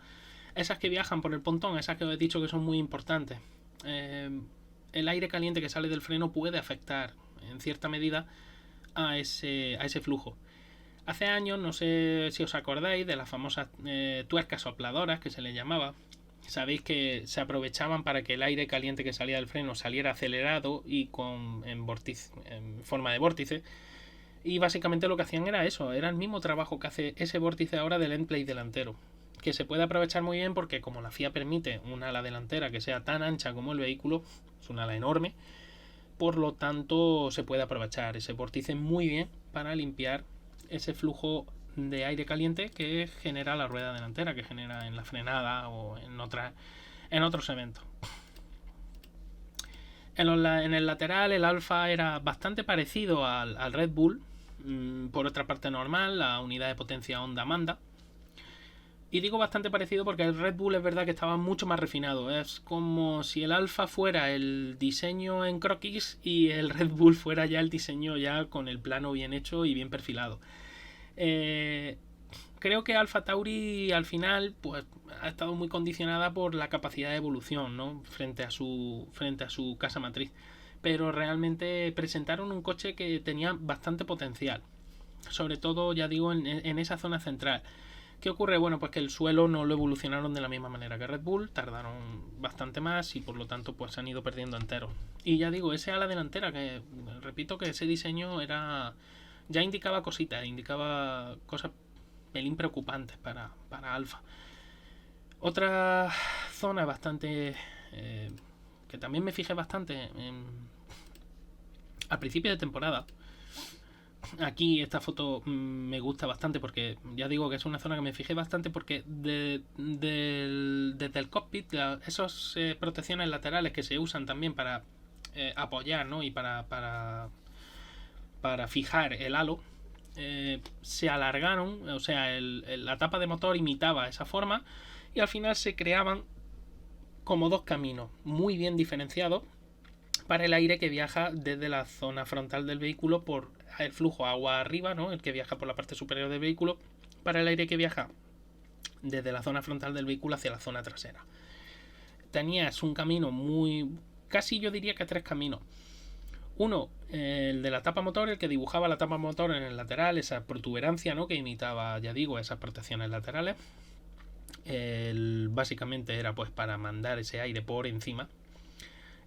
Esas que viajan por el pontón, esas que os he dicho que son muy importantes, el aire caliente que sale del freno puede afectar en cierta medida a ese flujo. Hace años, no sé si os acordáis de las famosas tuercas sopladoras que se les llamaba. Sabéis que se aprovechaban para que el aire caliente que salía del freno saliera acelerado y en forma de vórtice. Y básicamente lo que hacían era eso, era el mismo trabajo que hace ese vórtice ahora del endplate delantero, que se puede aprovechar muy bien porque como la FIA permite una ala delantera que sea tan ancha como el vehículo, es una ala enorme, por lo tanto se puede aprovechar ese vórtice muy bien para limpiar ese flujo de aire caliente que genera la rueda delantera, que genera en la frenada o en otros eventos. En el lateral el Alfa era bastante parecido al Red Bull, por otra parte normal, la unidad de potencia Honda manda. Y digo bastante parecido porque el Red Bull es verdad que estaba mucho más refinado. Es como si el Alfa fuera el diseño en croquis y el Red Bull fuera ya el diseño ya con el plano bien hecho y bien perfilado. Eh, Creo que Alfa Tauri al final pues ha estado muy condicionada por la capacidad de evolución, ¿no? Frente a su casa matriz. Pero realmente presentaron un coche que tenía bastante potencial. Sobre todo, ya digo, en esa zona central. ¿Qué ocurre? Bueno, pues que el suelo no lo evolucionaron de la misma manera que Red Bull, tardaron bastante más y por lo tanto pues se han ido perdiendo enteros. Y ya digo, ese ala delantera, que repito que ese diseño era ya indicaba cositas, indicaba cosas pelín preocupantes para Alfa. Otra zona bastante que también me fijé bastante al principio de temporada. Aquí esta foto me gusta bastante porque ya digo que es una zona que me fijé bastante porque desde el cockpit esas protecciones laterales que se usan también para apoyar, ¿no? Y para fijar el halo se alargaron, o sea, la tapa de motor imitaba esa forma y al final se creaban como dos caminos muy bien diferenciados para el aire que viaja desde la zona frontal del vehículo por el flujo agua arriba, ¿no? El que viaja por la parte superior del vehículo, para el aire que viaja desde la zona frontal del vehículo hacia la zona trasera. Tenías un camino muy... casi yo diría que tres caminos. Uno, el de la tapa motor, el que dibujaba la tapa motor en el lateral, esa protuberancia, ¿no? Que imitaba, ya digo, esas protecciones laterales. Básicamente era pues para mandar ese aire por encima.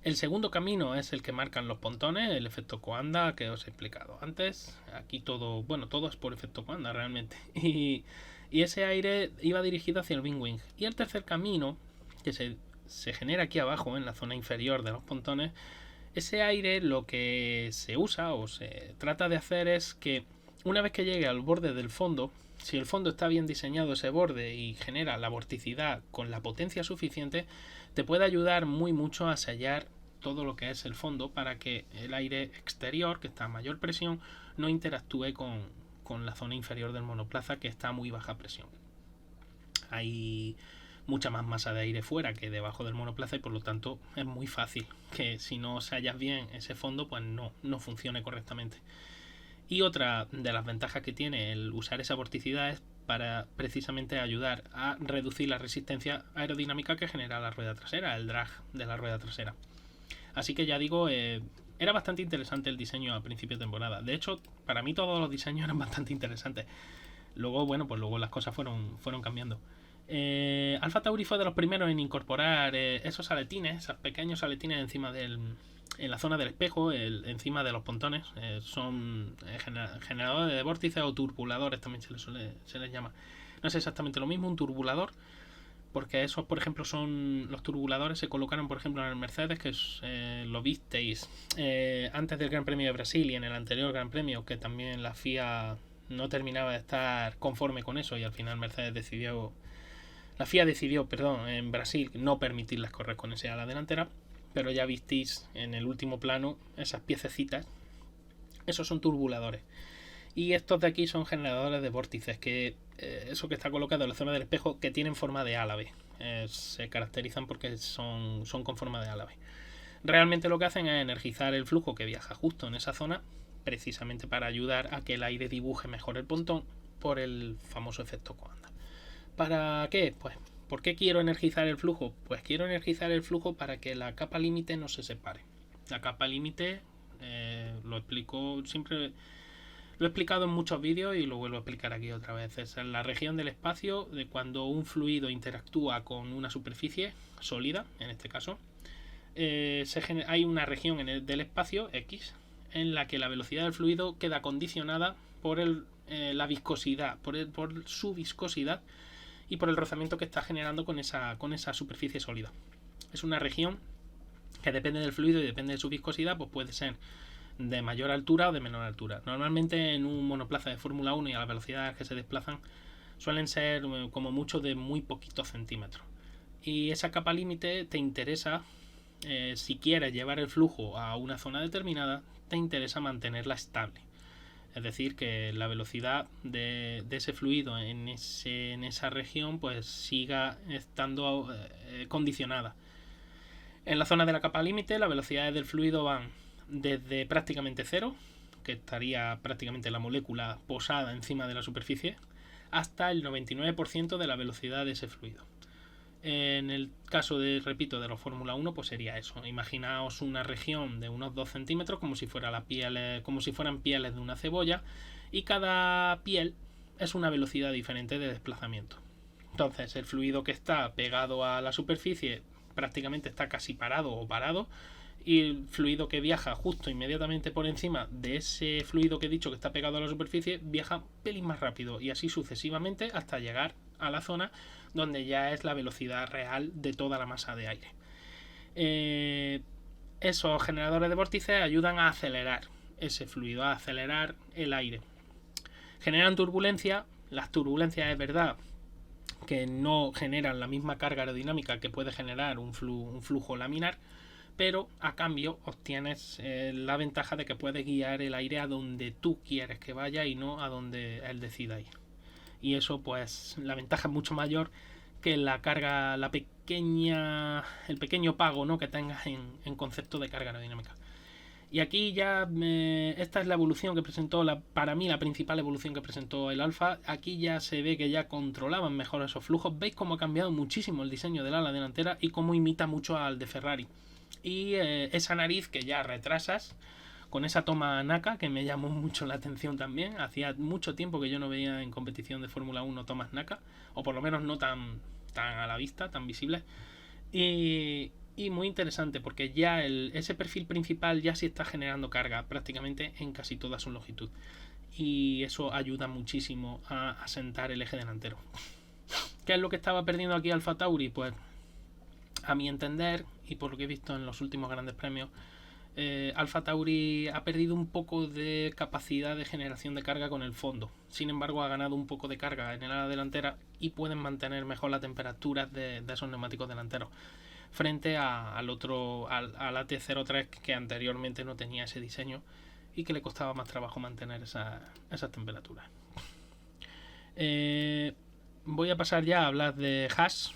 El segundo camino es el que marcan los pontones, el efecto Coanda que os he explicado antes. Aquí todo, bueno, todo es por efecto Coanda realmente. Y ese aire iba dirigido hacia el wing wing. Y el tercer camino, que se genera aquí abajo en la zona inferior de los pontones, ese aire lo que se usa o se trata de hacer es que una vez que llegue al borde del fondo, si el fondo está bien diseñado ese borde y genera la vorticidad con la potencia suficiente, te puede ayudar muy mucho a sellar todo lo que es el fondo para que el aire exterior, que está a mayor presión, no interactúe con la zona inferior del monoplaza, que está a muy baja presión. Hay mucha más masa de aire fuera que debajo del monoplaza y por lo tanto es muy fácil que si no sellas bien ese fondo pues no funcione correctamente. Y otra de las ventajas que tiene el usar esa vorticidad es para precisamente ayudar a reducir la resistencia aerodinámica que genera la rueda trasera, el drag de la rueda trasera. Así que ya digo, era bastante interesante el diseño a principio de temporada. De hecho, para mí todos los diseños eran bastante interesantes. Luego, bueno, pues luego las cosas fueron cambiando. Alfa Tauri fue de los primeros en incorporar esos aletines, esos pequeños aletines encima en la zona del espejo, encima de los pontones. Son generadores de vórtices o turbuladores, también se les llama. No es exactamente lo mismo, un turbulador, porque esos, por ejemplo, son los turbuladores se colocaron, por ejemplo, en el Mercedes, que lo visteis antes del Gran Premio de Brasil y en el anterior Gran Premio, que también la FIA no terminaba de estar conforme con eso y al final Mercedes decidió en Brasil no permitirlas correr con ese ala delantera, pero ya visteis en el último plano esas piececitas, esos son turbuladores. Y estos de aquí son generadores de vórtices, que eso que está colocado en la zona del espejo, que tienen forma de álave. Se caracterizan porque son con forma de álave. Realmente lo que hacen es energizar el flujo que viaja justo en esa zona, precisamente para ayudar a que el aire dibuje mejor el pontón por el famoso efecto Coanda. ¿Para qué? Pues, ¿por qué quiero energizar el flujo? Pues quiero energizar el flujo para que la capa límite no se separe. La capa límite, lo explico siempre... Lo he explicado en muchos vídeos y lo vuelvo a explicar aquí otra vez. Es la región del espacio de cuando un fluido interactúa con una superficie sólida, en este caso. Hay una región del espacio, X, en la que la velocidad del fluido queda condicionada por la viscosidad, por su viscosidad y por el rozamiento que está generando con esa superficie sólida. Es una región que depende del fluido y depende de su viscosidad, pues puede ser de mayor altura o de menor altura. Normalmente en un monoplaza de Fórmula 1 y a las velocidades que se desplazan suelen ser como mucho de muy poquitos centímetros. Y esa capa límite te interesa, si quieres llevar el flujo a una zona determinada, te interesa mantenerla estable. Es decir, que la velocidad de ese fluido en esa región pues siga estando condicionada. En la zona de la capa límite, las velocidades del fluido van desde prácticamente cero, que estaría prácticamente la molécula posada encima de la superficie, hasta el 99% de la velocidad de ese fluido. En el caso de, repito, de la Fórmula 1, pues sería eso. Imaginaos una región de unos 2 centímetros como si fueran pieles de una cebolla, y cada piel es una velocidad diferente de desplazamiento. Entonces, el fluido que está pegado a la superficie prácticamente está casi parado o parado, y el fluido que viaja justo inmediatamente por encima de ese fluido que he dicho que está pegado a la superficie viaja un pelín más rápido, y así sucesivamente hasta llegar a la zona donde ya es la velocidad real de toda la masa de aire. Esos generadores de vórtices ayudan a acelerar ese fluido, a acelerar el aire. Generan turbulencia. Las turbulencias, es verdad que no generan la misma carga aerodinámica que puede generar un flujo laminar, pero a cambio obtienes la ventaja de que puedes guiar el aire a donde tú quieres que vaya y no a donde él decida ir. Y eso, pues, la ventaja es mucho mayor que la carga, el pequeño pago, ¿no?, que tengas en concepto de carga aerodinámica. Y aquí ya esta es la evolución que presentó, para mí la principal evolución que presentó el Alfa. Aquí ya se ve que ya controlaban mejor esos flujos. Veis cómo ha cambiado muchísimo el diseño del ala delantera y cómo imita mucho al de Ferrari. Y esa nariz que ya retrasas con esa toma NACA, que me llamó mucho la atención también. Hacía mucho tiempo que yo no veía en competición de Fórmula 1 tomas NACA, o por lo menos no tan a la vista, tan visibles. Y muy interesante, porque ya ese perfil principal ya sí está generando carga prácticamente en casi toda su longitud, y eso ayuda muchísimo a asentar el eje delantero. ¿Qué es lo que estaba perdiendo aquí Alfa Tauri? Pues a mi entender, y por lo que he visto en los últimos grandes premios, Alfa Tauri ha perdido un poco de capacidad de generación de carga con el fondo. Sin embargo, ha ganado un poco de carga en el ala delantera y pueden mantener mejor la temperatura de esos neumáticos delanteros, frente al AT03, que anteriormente no tenía ese diseño y que le costaba más trabajo mantener esas temperaturas. Voy a pasar ya a hablar de Haas.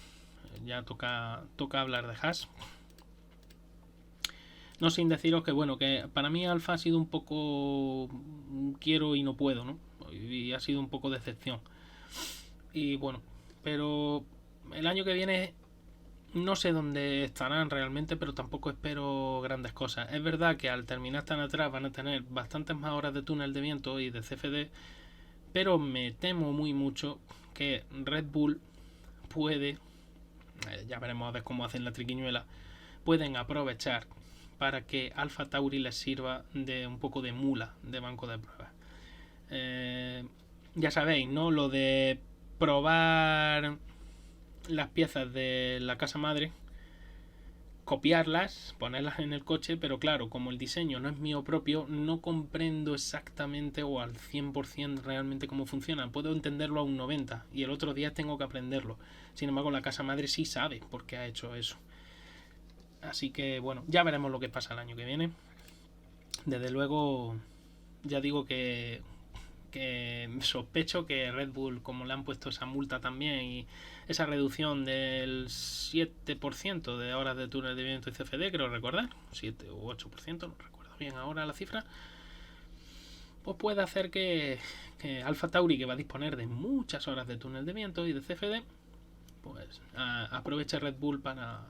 Ya toca hablar de Haas. No sin deciros que, bueno, que para mí Alfa ha sido un poco quiero y no puedo, ¿no? Y ha sido un poco decepción. Y bueno, pero el año que viene no sé dónde estarán realmente, pero tampoco espero grandes cosas. Es verdad que al terminar tan atrás van a tener bastantes más horas de túnel de viento y de CFD, pero me temo muy mucho que Red Bull puede, ya veremos a ver cómo hacen la triquiñuela, pueden aprovechar para que Alfa Tauri les sirva de un poco de mula, de banco de pruebas. Ya sabéis, ¿no? Lo de probar las piezas de la casa madre, copiarlas, ponerlas en el coche, pero claro, como el diseño no es mío propio, no comprendo exactamente o al 100% realmente cómo funciona. Puedo entenderlo a un 90% y el otro día tengo que aprenderlo. Sin embargo, la casa madre sí sabe por qué ha hecho eso. Así que bueno, ya veremos lo que pasa el año que viene. Desde luego, ya digo que sospecho que Red Bull, como le han puesto esa multa también y esa reducción del 7% de horas de túnel de viento y CFD, creo recordar, 7 u 8%, no recuerdo bien ahora la cifra, pues puede hacer que Alfa Tauri, que va a disponer de muchas horas de túnel de viento y de CFD, pues aproveche Red Bull para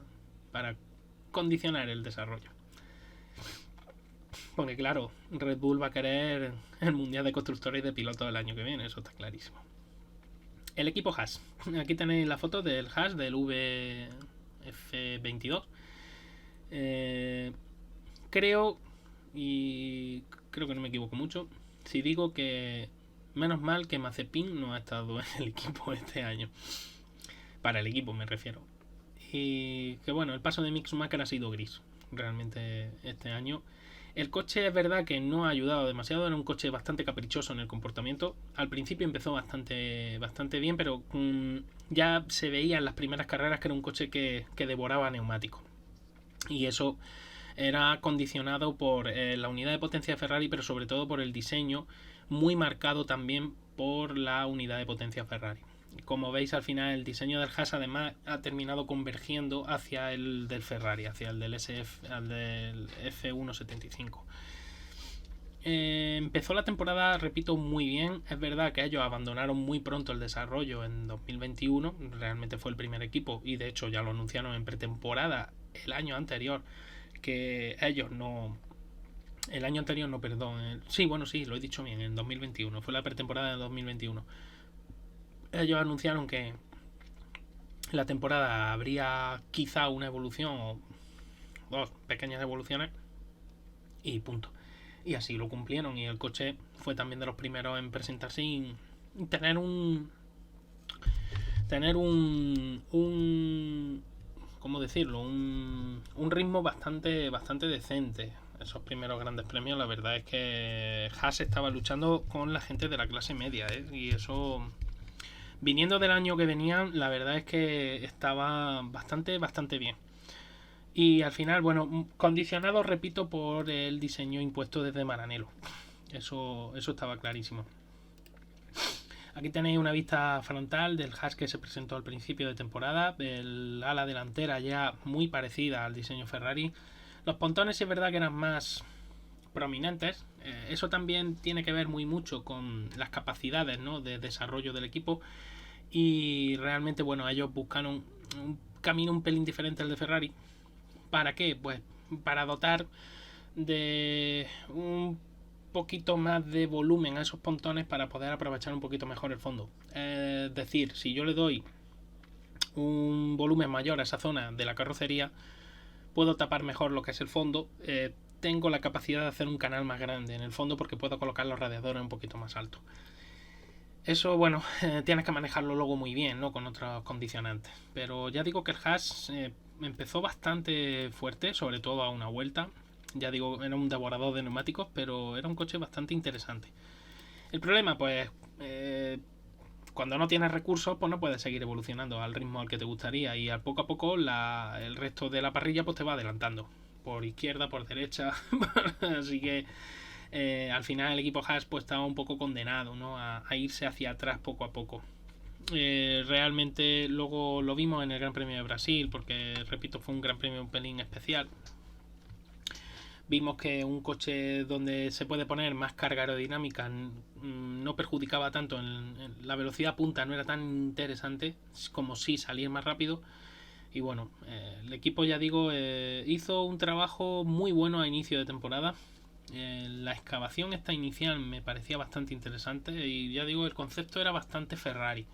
condicionar el desarrollo. Porque claro, Red Bull va a querer el Mundial de Constructores y de Pilotos el año que viene, eso está clarísimo. El equipo Haas. Aquí tenéis la foto del Haas, del VF22. Creo que no me equivoco mucho si digo que menos mal que Mazepin no ha estado en el equipo este año. Para el equipo me refiero. Y que bueno, el paso de Mick Schumacher ha sido gris realmente este año. El coche es verdad que no ha ayudado demasiado, era un coche bastante caprichoso en el comportamiento. Al principio empezó bastante bien, pero ya se veía en las primeras carreras que era un coche que devoraba neumáticos. Y eso era condicionado por la unidad de potencia de Ferrari, pero sobre todo por el diseño muy marcado también por la unidad de potencia Ferrari. Como veis, al final el diseño del Haas además ha terminado convergiendo hacia el del Ferrari, hacia el del al del F175. Empezó la temporada, repito, muy bien. Es verdad que ellos abandonaron muy pronto el desarrollo en 2021. Realmente fue el primer equipo y de hecho ya lo anunciaron en pretemporada el año anterior, que ellos no... El año anterior no, perdón. Sí, bueno, sí, lo he dicho bien, en 2021. Fue la pretemporada de 2021. Ellos anunciaron que la temporada habría quizá una evolución o dos pequeñas evoluciones y punto. Y así lo cumplieron y el coche fue también de los primeros en presentarse y tener un ¿cómo decirlo? Un ritmo bastante decente. Esos primeros grandes premios, la verdad es que Haas estaba luchando con la gente de la clase media, y eso, viniendo del año que venían, la verdad es que estaba bastante bien. Y al final, bueno, condicionado, repito, por el diseño impuesto desde Maranello. Eso estaba clarísimo. Aquí tenéis una vista frontal del Haas que se presentó al principio de temporada. El ala delantera ya muy parecida al diseño Ferrari. Los pontones sí es verdad que eran más prominentes. Eso también tiene que ver muy mucho con las capacidades, ¿no?, de desarrollo del equipo. Y realmente, bueno, ellos buscaron un camino un pelín diferente al de Ferrari. ¿Para qué? Pues para dotar de un poquito más de volumen a esos pontones para poder aprovechar un poquito mejor el fondo. Es decir, si yo le doy un volumen mayor a esa zona de la carrocería, puedo tapar mejor lo que es el fondo. Tengo la capacidad de hacer un canal más grande en el fondo porque puedo colocar los radiadores un poquito más alto. Eso, bueno, tienes que manejarlo luego muy bien, ¿no?, con otros condicionantes. Pero ya digo que el Haas empezó bastante fuerte, sobre todo a una vuelta. Ya digo, era un devorador de neumáticos, pero era un coche bastante interesante. El problema, pues, cuando no tienes recursos, pues no puedes seguir evolucionando al ritmo al que te gustaría. Y al poco a poco el resto de la parrilla pues te va adelantando. Por izquierda, por derecha. Así que al final el equipo Haas pues estaba un poco condenado, ¿no?, a irse hacia atrás poco a poco. Realmente luego lo vimos en el Gran Premio de Brasil, porque repito, fue un Gran Premio un pelín especial. Vimos que un coche donde se puede poner más carga aerodinámica no perjudicaba tanto en la velocidad punta, no era tan interesante como si salir más rápido. Y bueno, el equipo, ya digo, hizo un trabajo muy bueno a inicio de temporada. La excavación esta inicial me parecía bastante interesante y ya digo, el concepto era bastante Ferrari.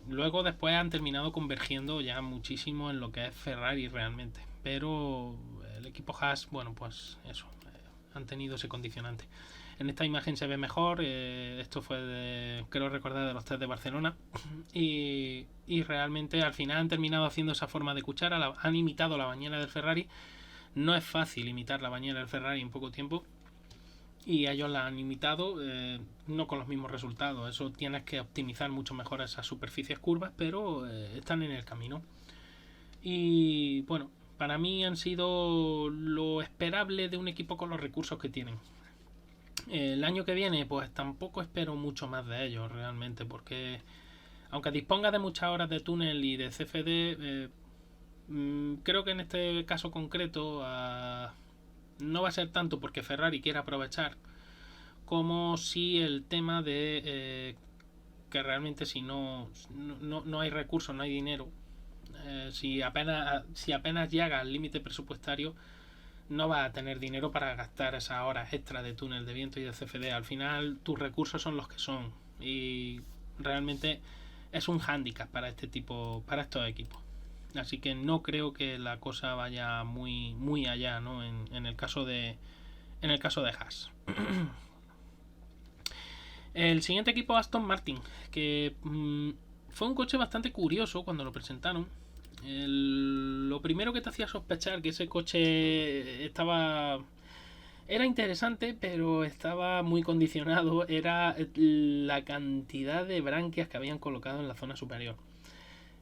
Luego después han terminado convergiendo ya muchísimo en lo que es Ferrari realmente, pero el equipo Haas, bueno, pues eso, han tenido ese condicionante. En esta imagen se ve mejor. Esto fue creo recordar, de los test de Barcelona. Y realmente al final han terminado haciendo esa forma de cuchara. Han imitado la bañera del Ferrari. No es fácil imitar la bañera del Ferrari en poco tiempo. Y ellos la han imitado, no con los mismos resultados. Eso tienes que optimizar mucho mejor esas superficies curvas, pero están en el camino. Y bueno, para mí han sido lo esperable de un equipo con los recursos que tienen. El año que viene pues tampoco espero mucho más de ellos realmente, porque aunque disponga de muchas horas de túnel y de CFD, creo que en este caso concreto no va a ser tanto porque Ferrari quiere aprovechar, como si el tema de que realmente si no hay recursos, no hay dinero, si apenas llega al límite presupuestario, no va a tener dinero para gastar esas horas extra de túnel de viento y de CFD. Al final tus recursos son los que son y realmente es un hándicap para estos equipos. Así que no creo que la cosa vaya muy allá, ¿no?, en el caso de Haas. El siguiente equipo, Aston Martin, que fue un coche bastante curioso cuando lo presentaron. Lo primero que te hacía sospechar que ese coche era interesante, pero estaba muy condicionado, era la cantidad de branquias que habían colocado en la zona superior.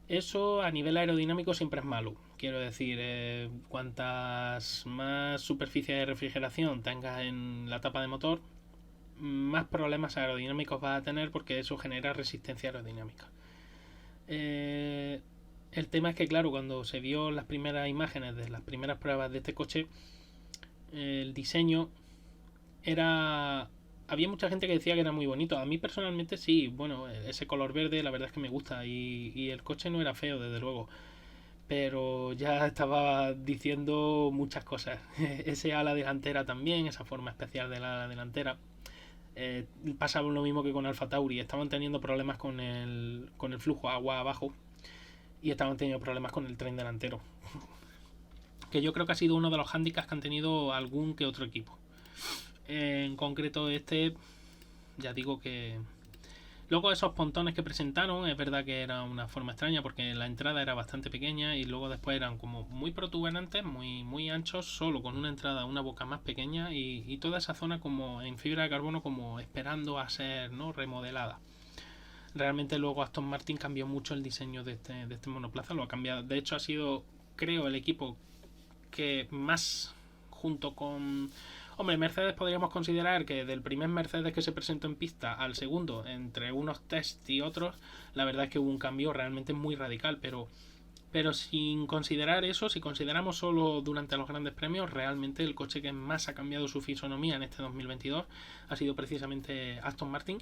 Eso a nivel aerodinámico siempre es malo. Quiero decir, cuantas más superficie de refrigeración tengas en la tapa de motor, más problemas aerodinámicos vas a tener, porque eso genera resistencia aerodinámica. El tema es que, claro, cuando se vio las primeras imágenes de las primeras pruebas de este coche, el diseño era... Había mucha gente que decía que era muy bonito. A mí personalmente sí, bueno, ese color verde la verdad es que me gusta, y el coche no era feo, desde luego. Pero ya estaba diciendo muchas cosas. Ese ala delantera también, esa forma especial del ala delantera. Pasaba lo mismo que con Alfa Tauri. Estaban teniendo problemas con el flujo agua abajo, y estaban teniendo problemas con el tren delantero, que yo creo que ha sido uno de los hándicaps que han tenido algún que otro equipo. En concreto este, ya digo que... Luego esos pontones que presentaron, es verdad que era una forma extraña, porque la entrada era bastante pequeña y luego después eran como muy protuberantes, muy anchos, solo con una entrada, una boca más pequeña, y toda esa zona como en fibra de carbono, como esperando a ser, ¿no?, remodelada. Realmente luego Aston Martin cambió mucho el diseño de este monoplaza, lo ha cambiado. De hecho ha sido, creo, el equipo que más, junto con... Hombre, Mercedes podríamos considerar que del primer Mercedes que se presentó en pista al segundo, entre unos tests y otros, la verdad es que hubo un cambio realmente muy radical, pero sin considerar eso, si consideramos solo durante los grandes premios, realmente el coche que más ha cambiado su fisonomía en este 2022 ha sido precisamente Aston Martin,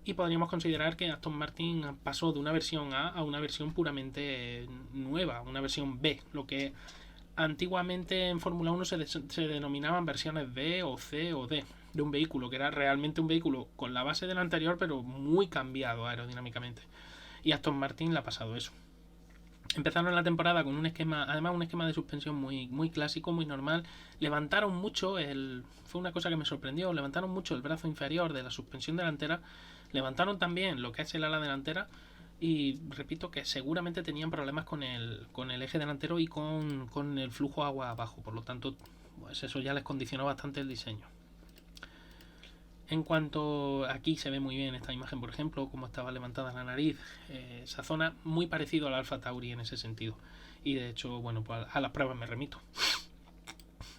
y podríamos considerar que Aston Martin pasó de una versión A una versión puramente nueva, una versión B, lo que antiguamente en Fórmula 1 se denominaban versiones B o C o D de un vehículo, que era realmente un vehículo con la base del anterior, pero muy cambiado aerodinámicamente. Y Aston Martin le ha pasado eso. Empezaron la temporada con un esquema, además un esquema de suspensión muy clásico, muy normal. Levantaron mucho, fue una cosa que me sorprendió, levantaron mucho el brazo inferior de la suspensión delantera, levantaron también lo que es el ala delantera, y repito que seguramente tenían problemas con el eje delantero y con el flujo agua abajo, por lo tanto, pues eso ya les condicionó bastante el diseño. En cuanto, aquí se ve muy bien esta imagen, por ejemplo, cómo estaba levantada la nariz, esa zona, muy parecido al Alfa Tauri en ese sentido. Y de hecho, bueno, pues a las pruebas me remito.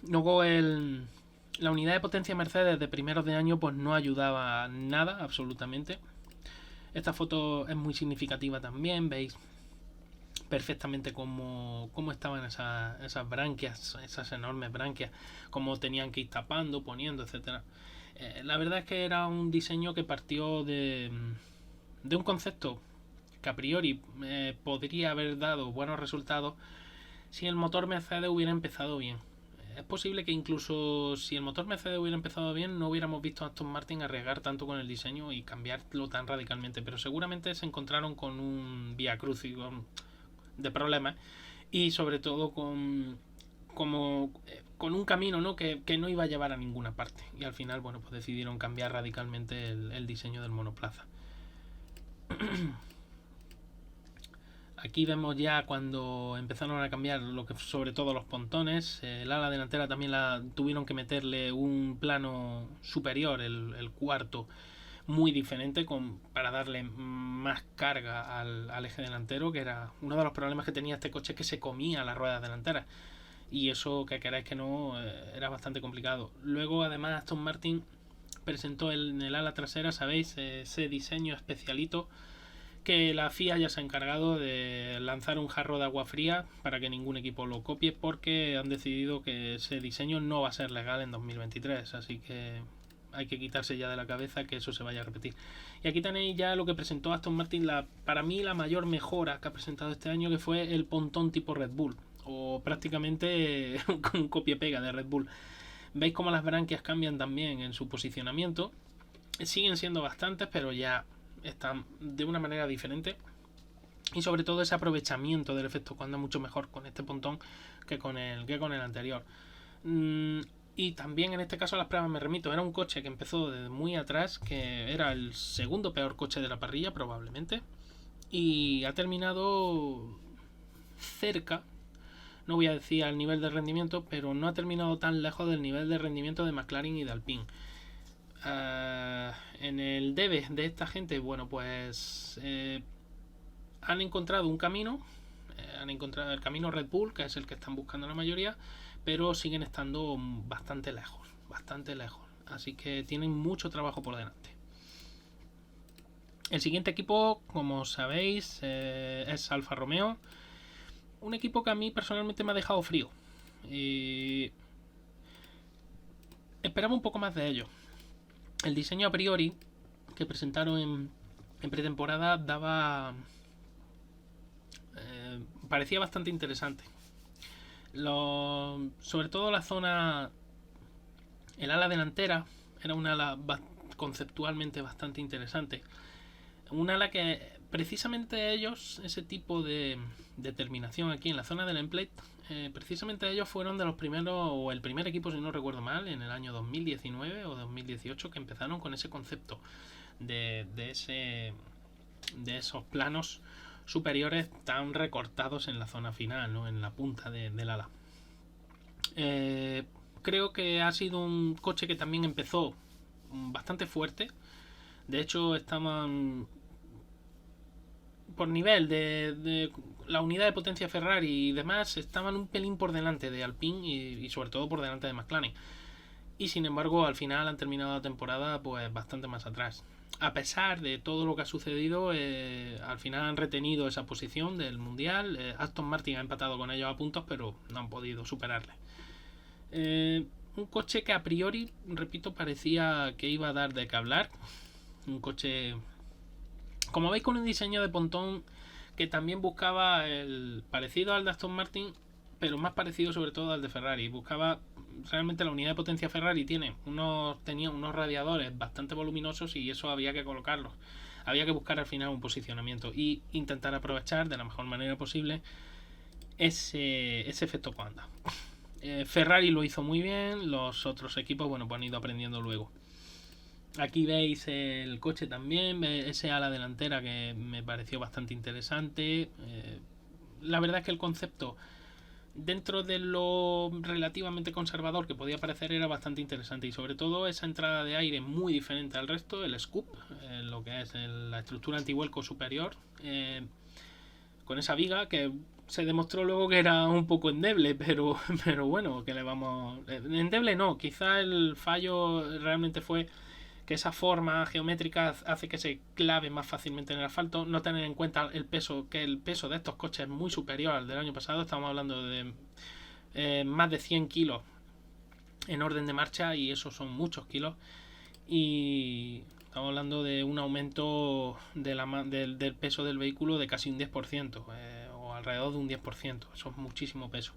Luego la unidad de potencia Mercedes de primeros de año pues no ayudaba nada, absolutamente. Esta foto es muy significativa también, veis perfectamente cómo estaban esas branquias, esas enormes branquias, cómo tenían que ir tapando, poniendo, etcétera. La verdad es que era un diseño que partió de un concepto que a priori podría haber dado buenos resultados si el motor Mercedes hubiera empezado bien. Es posible que incluso si el motor Mercedes hubiera empezado bien, no hubiéramos visto a Aston Martin arriesgar tanto con el diseño y cambiarlo tan radicalmente, pero seguramente se encontraron con un vía crucis de problemas, y sobre todo con un camino, ¿no?, que no iba a llevar a ninguna parte, y al final, bueno, pues decidieron cambiar radicalmente el diseño del monoplaza. Aquí vemos ya cuando empezaron a cambiar lo que sobre todo los pontones. El ala delantera también tuvieron que meterle un plano superior, el cuarto, muy diferente, para darle más carga al eje delantero, que era uno de los problemas que tenía este coche, que se comía las ruedas delanteras. Y eso, que queráis que no, era bastante complicado. Luego, además, Aston Martin presentó en el ala trasera, ¿sabéis?, ese diseño especialito, que la FIA ya se ha encargado de lanzar un jarro de agua fría para que ningún equipo lo copie, porque han decidido que ese diseño no va a ser legal en 2023, así que hay que quitarse ya de la cabeza que eso se vaya a repetir. Y aquí tenéis ya lo que presentó Aston Martin, para mí la mayor mejora que ha presentado este año, que fue el pontón tipo Red Bull, o prácticamente con copia-pega de Red Bull. Veis cómo las branquias cambian también en su posicionamiento, siguen siendo bastantes, pero ya están de una manera diferente, y sobre todo ese aprovechamiento del efecto cuando es mucho mejor con este pontón que con el anterior. Y también en este caso a las pruebas me remito, era un coche que empezó desde muy atrás, que era el segundo peor coche de la parrilla probablemente, y ha terminado cerca, no voy a decir al nivel de rendimiento, pero no ha terminado tan lejos del nivel de rendimiento de McLaren y de Alpine. En el debe de esta gente, bueno, pues han encontrado un camino, han encontrado el camino Red Bull, que es el que están buscando la mayoría, pero siguen estando bastante lejos. así que tienen mucho trabajo por delante. El siguiente equipo, como sabéis, es Alfa Romeo, un equipo que a mí personalmente me ha dejado frío y esperaba un poco más de ellos. El diseño a priori que presentaron en pretemporada parecía bastante interesante. Sobre todo la zona, el ala delantera era un ala conceptualmente bastante interesante, un ala que precisamente ellos, ese tipo de terminación aquí en la zona del emplate, precisamente ellos fueron de los primeros, o el primer equipo si no recuerdo mal, en el año 2019 o 2018, que empezaron con ese concepto de esos planos superiores tan recortados en la zona final, ¿no? En la punta del ala. Creo que ha sido un coche que también empezó bastante fuerte. De hecho, estaban por nivel de la unidad de potencia Ferrari y demás, estaban un pelín por delante de Alpine y sobre todo por delante de McLaren. Y sin embargo, al final han terminado la temporada pues bastante más atrás. A pesar de todo lo que ha sucedido, al final han retenido esa posición del mundial. Aston Martin ha empatado con ellos a puntos, pero no han podido superarle. Un coche que a priori, repito, parecía que iba a dar de qué hablar. Un coche, como veis, con un diseño de pontón que también buscaba el parecido al de Aston Martin, pero más parecido sobre todo al de Ferrari. Buscaba realmente la unidad de potencia Ferrari tenía unos radiadores bastante voluminosos y eso había que colocarlos. Había que buscar al final un posicionamiento y intentar aprovechar de la mejor manera posible ese efecto Panda. Ferrari lo hizo muy bien, los otros equipos pues han ido aprendiendo luego. Aquí veis el coche también, ese ala delantera que me pareció bastante interesante. La verdad es que el concepto, dentro de lo relativamente conservador que podía parecer, era bastante interesante, y sobre todo esa entrada de aire muy diferente al resto, el scoop, lo que es la estructura antivuelco superior, con esa viga que se demostró luego que era un poco endeble, pero bueno, que le vamos... Endeble no, quizá el fallo realmente fue que esa forma geométrica hace que se clave más fácilmente en el asfalto. No tener en cuenta el peso de estos coches es muy superior al del año pasado. Estamos hablando de más de 100 kilos en orden de marcha, y esos son muchos kilos. Y estamos hablando de un aumento del peso del vehículo de casi un 10%, o alrededor de un 10%. Eso es muchísimo peso.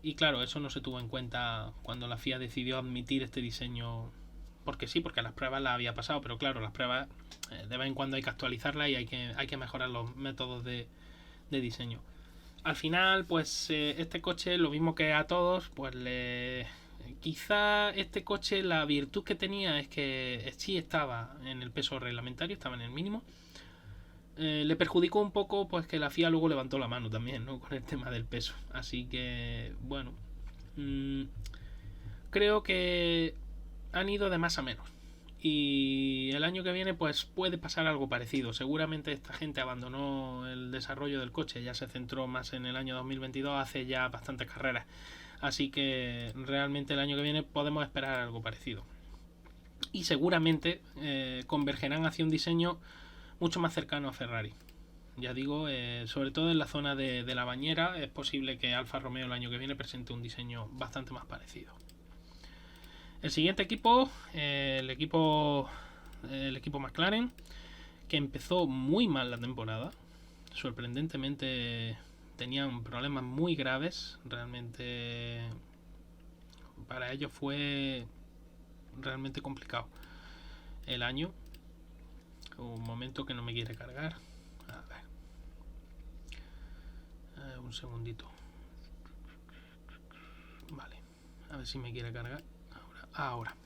Y claro, eso no se tuvo en cuenta cuando la FIA decidió admitir este diseño. Porque sí, porque las pruebas las había pasado, pero claro, las pruebas de vez en cuando hay que actualizarlas y hay que mejorar los métodos de diseño. Al final, pues este coche, lo mismo que a todos, pues quizá este coche, la virtud que tenía es que sí estaba en el peso reglamentario, estaba en el mínimo. Le perjudicó un poco pues que la FIA luego levantó la mano también, ¿no?, con el tema del peso. Así que, bueno, creo que han ido de más a menos, y el año que viene pues puede pasar algo parecido. Seguramente esta gente abandonó el desarrollo del coche, ya se centró más en el año 2022, hace ya bastantes carreras, así que realmente el año que viene podemos esperar algo parecido, y seguramente convergerán hacia un diseño mucho más cercano a Ferrari. Ya digo, sobre todo en la zona de la bañera, es posible que Alfa Romeo el año que viene presente un diseño bastante más parecido. El siguiente equipo, el equipo McLaren, que empezó muy mal la temporada. Sorprendentemente tenían problemas muy graves. Realmente para ellos fue realmente complicado el año. Un momento que no me quiere cargar. A ver. Un segundito. Vale. A ver si me quiere cargar. Ahora.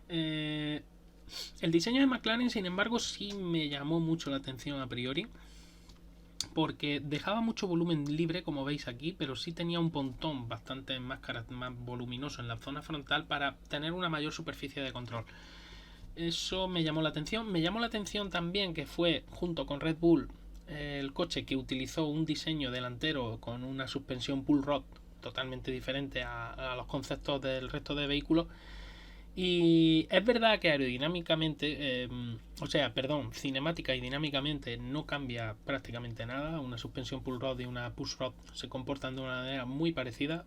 El diseño de McLaren, sin embargo, sí me llamó mucho la atención a priori, porque dejaba mucho volumen libre, como veis aquí, pero sí tenía un pontón bastante más voluminoso en la zona frontal para tener una mayor superficie de control. Eso me llamó la atención. Me llamó la atención también que fue, junto con Red Bull, el coche que utilizó un diseño delantero con una suspensión pull rod totalmente diferente a los conceptos del resto de vehículos, Y es verdad que aerodinámicamente, cinemática y dinámicamente no cambia prácticamente nada. Una suspensión pull rod y una push rod se comportan de una manera muy parecida.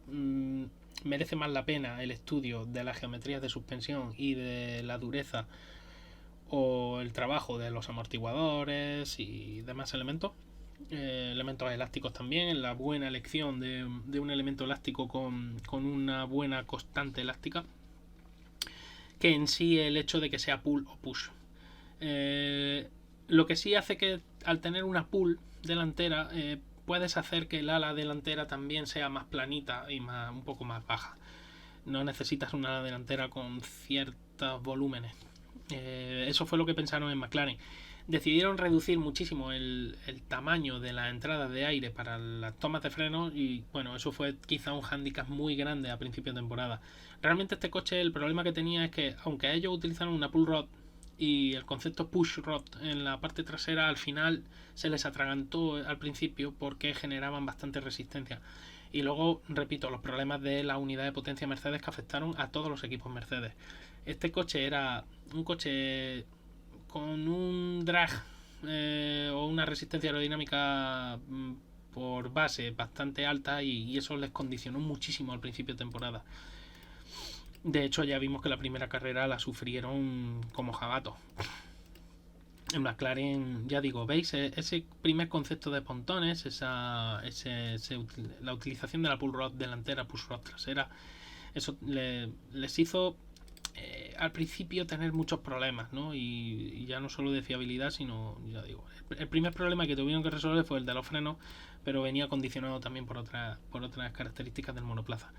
Merece más la pena el estudio de las geometrías de suspensión y de la dureza o el trabajo de los amortiguadores y demás elementos. Elementos elásticos también, la buena elección de un elemento elástico con una buena constante elástica, que en sí el hecho de que sea pull o push. Lo que sí hace que al tener una pull delantera puedes hacer que el ala delantera también sea más planita y un poco más baja. No necesitas una ala delantera con ciertos volúmenes. Eso fue lo que pensaron en McLaren. Decidieron reducir muchísimo el tamaño de las entradas de aire para las tomas de freno y bueno, eso fue quizá un hándicap muy grande a principio de temporada. Realmente este coche, el problema que tenía es que aunque ellos utilizaron una pull rod y el concepto push rod en la parte trasera, al final se les atragantó al principio porque generaban bastante resistencia. Y luego, repito, los problemas de la unidad de potencia Mercedes que afectaron a todos los equipos Mercedes. Este coche era un coche con un drag o una resistencia aerodinámica por base bastante alta y eso les condicionó muchísimo al principio de temporada. De hecho, ya vimos que la primera carrera la sufrieron como jabatos. En McLaren, ya digo, ¿veis? Ese primer concepto de pontones, la utilización de la pull rod delantera, push rod trasera, eso les hizo al principio tener muchos problemas, ¿no? Y ya no solo de fiabilidad, sino, ya digo, el primer problema que tuvieron que resolver fue el de los frenos, pero venía condicionado también por otras características del monoplaza.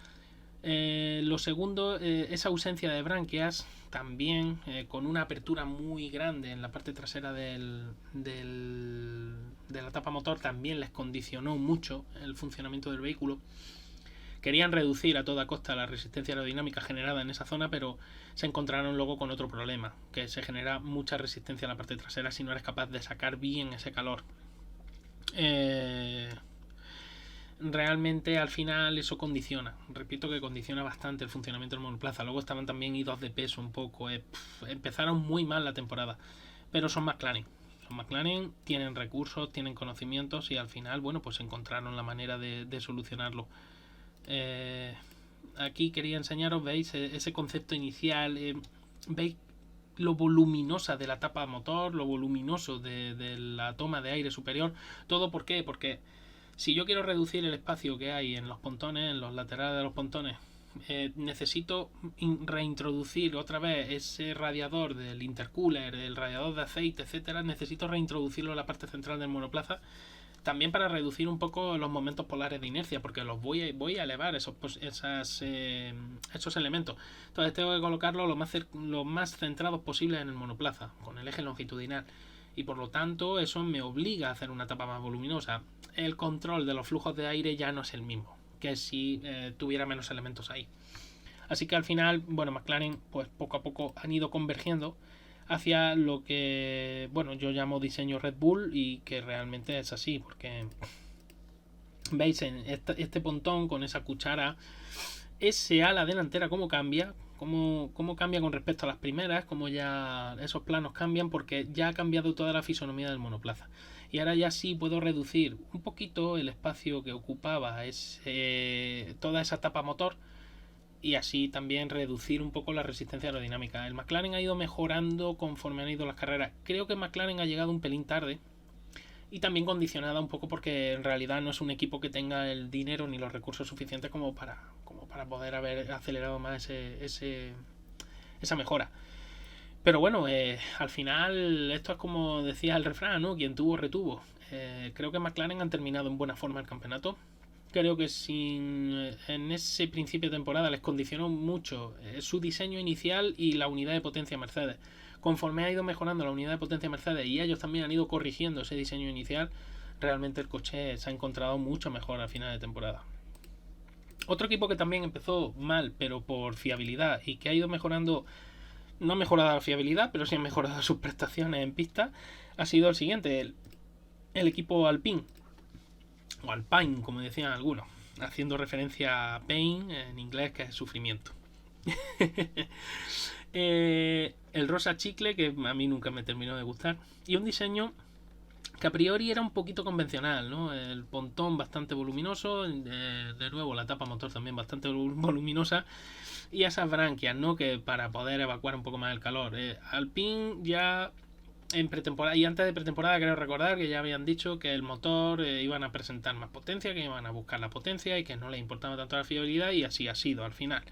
Lo segundo, esa ausencia de branquias, también con una apertura muy grande en la parte trasera de la tapa motor, también les condicionó mucho el funcionamiento del vehículo. Querían reducir a toda costa la resistencia aerodinámica generada en esa zona, pero se encontraron luego con otro problema, que se genera mucha resistencia en la parte trasera si no eres capaz de sacar bien ese calor. Realmente al final eso condiciona, repito que condiciona bastante el funcionamiento del monoplaza. Luego estaban también idos de peso un poco, empezaron muy mal la temporada, pero son McLaren, tienen recursos, tienen conocimientos y al final, bueno, pues encontraron la manera de solucionarlo. Aquí quería enseñaros, veis ese concepto inicial, veis lo voluminosa de la tapa motor, lo voluminoso de la toma de aire superior. ¿Todo por qué? Porque si yo quiero reducir el espacio que hay en los pontones, en los laterales de los pontones, necesito reintroducir otra vez ese radiador del intercooler, el radiador de aceite, etcétera. Necesito reintroducirlo en la parte central del monoplaza, también para reducir un poco los momentos polares de inercia, porque los voy a elevar esos elementos. Entonces tengo que colocarlos lo más centrados posible en el monoplaza, con el eje longitudinal. Y por lo tanto eso me obliga a hacer una tapa más voluminosa. El control de los flujos de aire ya no es el mismo que si tuviera menos elementos ahí. Así que al final, bueno, McLaren pues poco a poco han ido convergiendo hacia lo que, bueno, yo llamo diseño Red Bull y que realmente es así, porque veis en este pontón con esa cuchara, ese ala delantera cómo cambia con respecto a las primeras, como ya esos planos cambian, porque ya ha cambiado toda la fisonomía del monoplaza. Y ahora ya sí puedo reducir un poquito el espacio que ocupaba toda esa tapa motor y así también reducir un poco la resistencia aerodinámica. El McLaren ha ido mejorando conforme han ido las carreras. Creo que McLaren ha llegado un pelín tarde y también condicionada un poco porque en realidad no es un equipo que tenga el dinero ni los recursos suficientes como para poder haber acelerado más esa mejora. Pero bueno, al final esto es como decía el refrán, ¿no? Quien tuvo, retuvo. Creo que McLaren han terminado en buena forma el campeonato. Creo que en ese principio de temporada les condicionó mucho su diseño inicial y la unidad de potencia Mercedes. Conforme ha ido mejorando la unidad de potencia Mercedes y ellos también han ido corrigiendo ese diseño inicial, realmente el coche se ha encontrado mucho mejor al final de temporada. Otro equipo que también empezó mal, pero por fiabilidad y que ha ido mejorando, no ha mejorado la fiabilidad, pero sí ha mejorado sus prestaciones en pista, ha sido el siguiente, el equipo Alpine. O Alpine, como decían algunos, haciendo referencia a pain en inglés, que es sufrimiento. El rosa chicle, que a mí nunca me terminó de gustar. Y un diseño que a priori era un poquito convencional, ¿no? El pontón bastante voluminoso, de nuevo la tapa motor también bastante voluminosa, y esas branquias, ¿no? Que para poder evacuar un poco más el calor. Alpine ya en pretemporada y antes de pretemporada creo recordar que ya habían dicho que el motor iban a presentar más potencia, que iban a buscar la potencia y que no les importaba tanto la fiabilidad, y así ha sido al final.